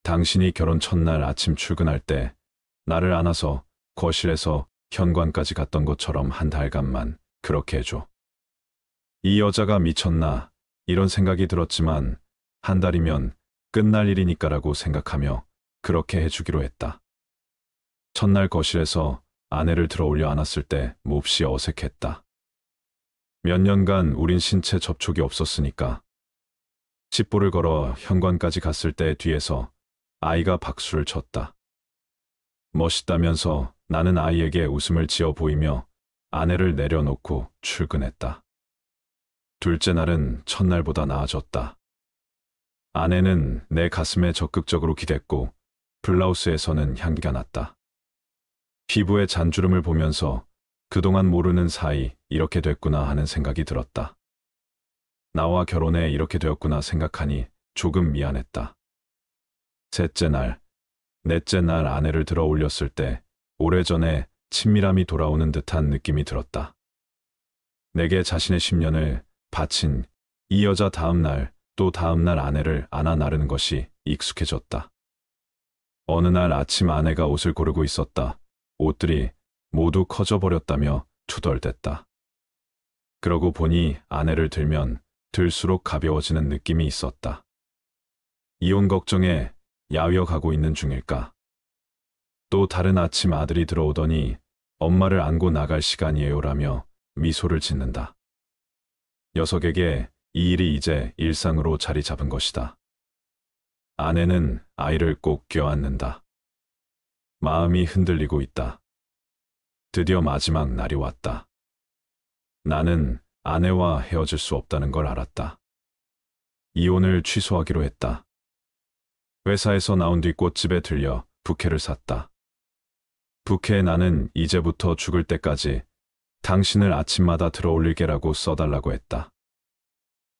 당신이 결혼 첫날 아침 출근할 때 나를 안아서 거실에서 현관까지 갔던 것처럼 한 달간만 그렇게 해줘. 이 여자가 미쳤나 이런 생각이 들었지만 한 달이면 끝날 일이니까라고 생각하며 그렇게 해주기로 했다. 첫날 거실에서 아내를 들어올려 안았을 때 몹시 어색했다. 몇 년간 우린 신체 접촉이 없었으니까. 칩보를 걸어 현관까지 갔을 때 뒤에서 아이가 박수를 쳤다. 멋있다면서 나는 아이에게 웃음을 지어 보이며 아내를 내려놓고 출근했다. 둘째 날은 첫날보다 나아졌다. 아내는 내 가슴에 적극적으로 기댔고 블라우스에서는 향기가 났다. 피부의 잔주름을 보면서 그동안 모르는 사이 이렇게 됐구나 하는 생각이 들었다. 나와 결혼해 이렇게 되었구나 생각하니 조금 미안했다. 셋째 날, 넷째 날 아내를 들어 올렸을 때 오래전에 친밀함이 돌아오는 듯한 느낌이 들었다. 내게 자신의 10년을 바친 이 여자 다음 날 또 다음 날 아내를 안아 나르는 것이 익숙해졌다. 어느 날 아침 아내가 옷을 고르고 있었다. 옷들이 모두 커져버렸다며 투덜댔다. 그러고 보니 아내를 들면 들수록 가벼워지는 느낌이 있었다. 이혼 걱정에 야위어가고 있는 중일까? 또 다른 아침 아들이 들어오더니 엄마를 안고 나갈 시간이에요라며 미소를 짓는다. 녀석에게 이 일이 이제 일상으로 자리 잡은 것이다. 아내는 아이를 꼭 껴안는다. 마음이 흔들리고 있다. 드디어 마지막 날이 왔다. 나는 아내와 헤어질 수 없다는 걸 알았다. 이혼을 취소하기로 했다. 회사에서 나온 뒤 꽃집에 들려 부케를 샀다. 부케에 나는 이제부터 죽을 때까지 당신을 아침마다 들어올릴게라고 써달라고 했다.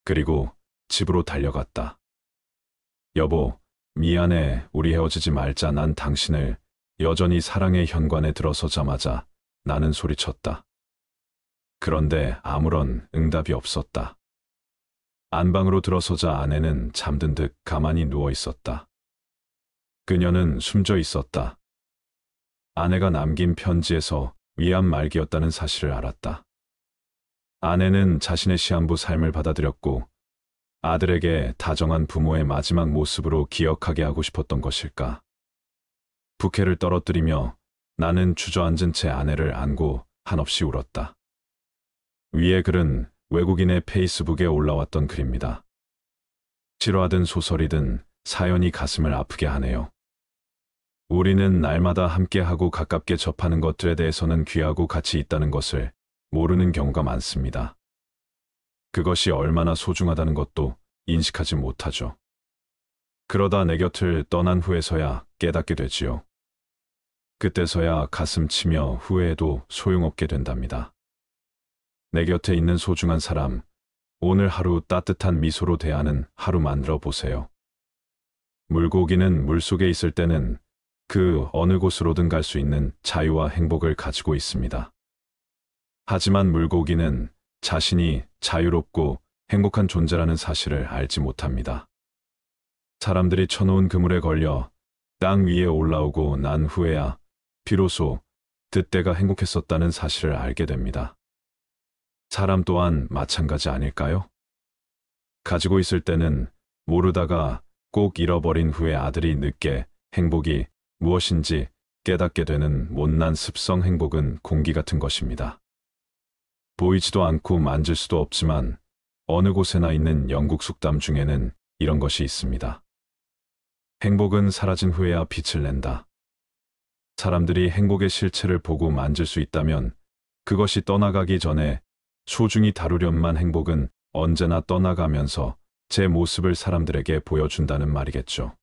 그리고 집으로 달려갔다. 여보, 미안해. 우리 헤어지지 말자. 난 당신을 여전히 사랑의 현관에 들어서자마자 나는 소리쳤다. 그런데 아무런 응답이 없었다. 안방으로 들어서자 아내는 잠든 듯 가만히 누워 있었다. 그녀는 숨져 있었다. 아내가 남긴 편지에서 위안 말기였다는 사실을 알았다. 아내는 자신의 시한부 삶을 받아들였고 아들에게 다정한 부모의 마지막 모습으로 기억하게 하고 싶었던 것일까. 부케를 떨어뜨리며 나는 주저앉은 채 아내를 안고 한없이 울었다. 위의 글은 외국인의 페이스북에 올라왔던 글입니다. 실화든 소설이든 사연이 가슴을 아프게 하네요. 우리는 날마다 함께하고 가깝게 접하는 것들에 대해서는 귀하고 가치 있다는 것을 모르는 경우가 많습니다. 그것이 얼마나 소중하다는 것도 인식하지 못하죠. 그러다 내 곁을 떠난 후에서야 깨닫게 되지요. 그때서야 가슴 치며 후회해도 소용없게 된답니다. 내 곁에 있는 소중한 사람, 오늘 하루 따뜻한 미소로 대하는 하루 만들어 보세요. 물고기는 물속에 있을 때는 그 어느 곳으로든 갈 수 있는 자유와 행복을 가지고 있습니다. 하지만 물고기는 자신이 자유롭고 행복한 존재라는 사실을 알지 못합니다. 사람들이 쳐놓은 그물에 걸려 땅 위에 올라오고 난 후에야 비로소 그때가 행복했었다는 사실을 알게 됩니다. 사람 또한 마찬가지 아닐까요? 가지고 있을 때는 모르다가 꼭 잃어버린 후에 아들이 늦게 행복이 무엇인지 깨닫게 되는 못난 습성. 행복은 공기 같은 것입니다. 보이지도 않고 만질 수도 없지만 어느 곳에나 있는 영국 속담 중에는 이런 것이 있습니다. 행복은 사라진 후에야 빛을 낸다. 사람들이 행복의 실체를 보고 만질 수 있다면 그것이 떠나가기 전에 소중히 다루련만 행복은 언제나 떠나가면서 제 모습을 사람들에게 보여준다는 말이겠죠.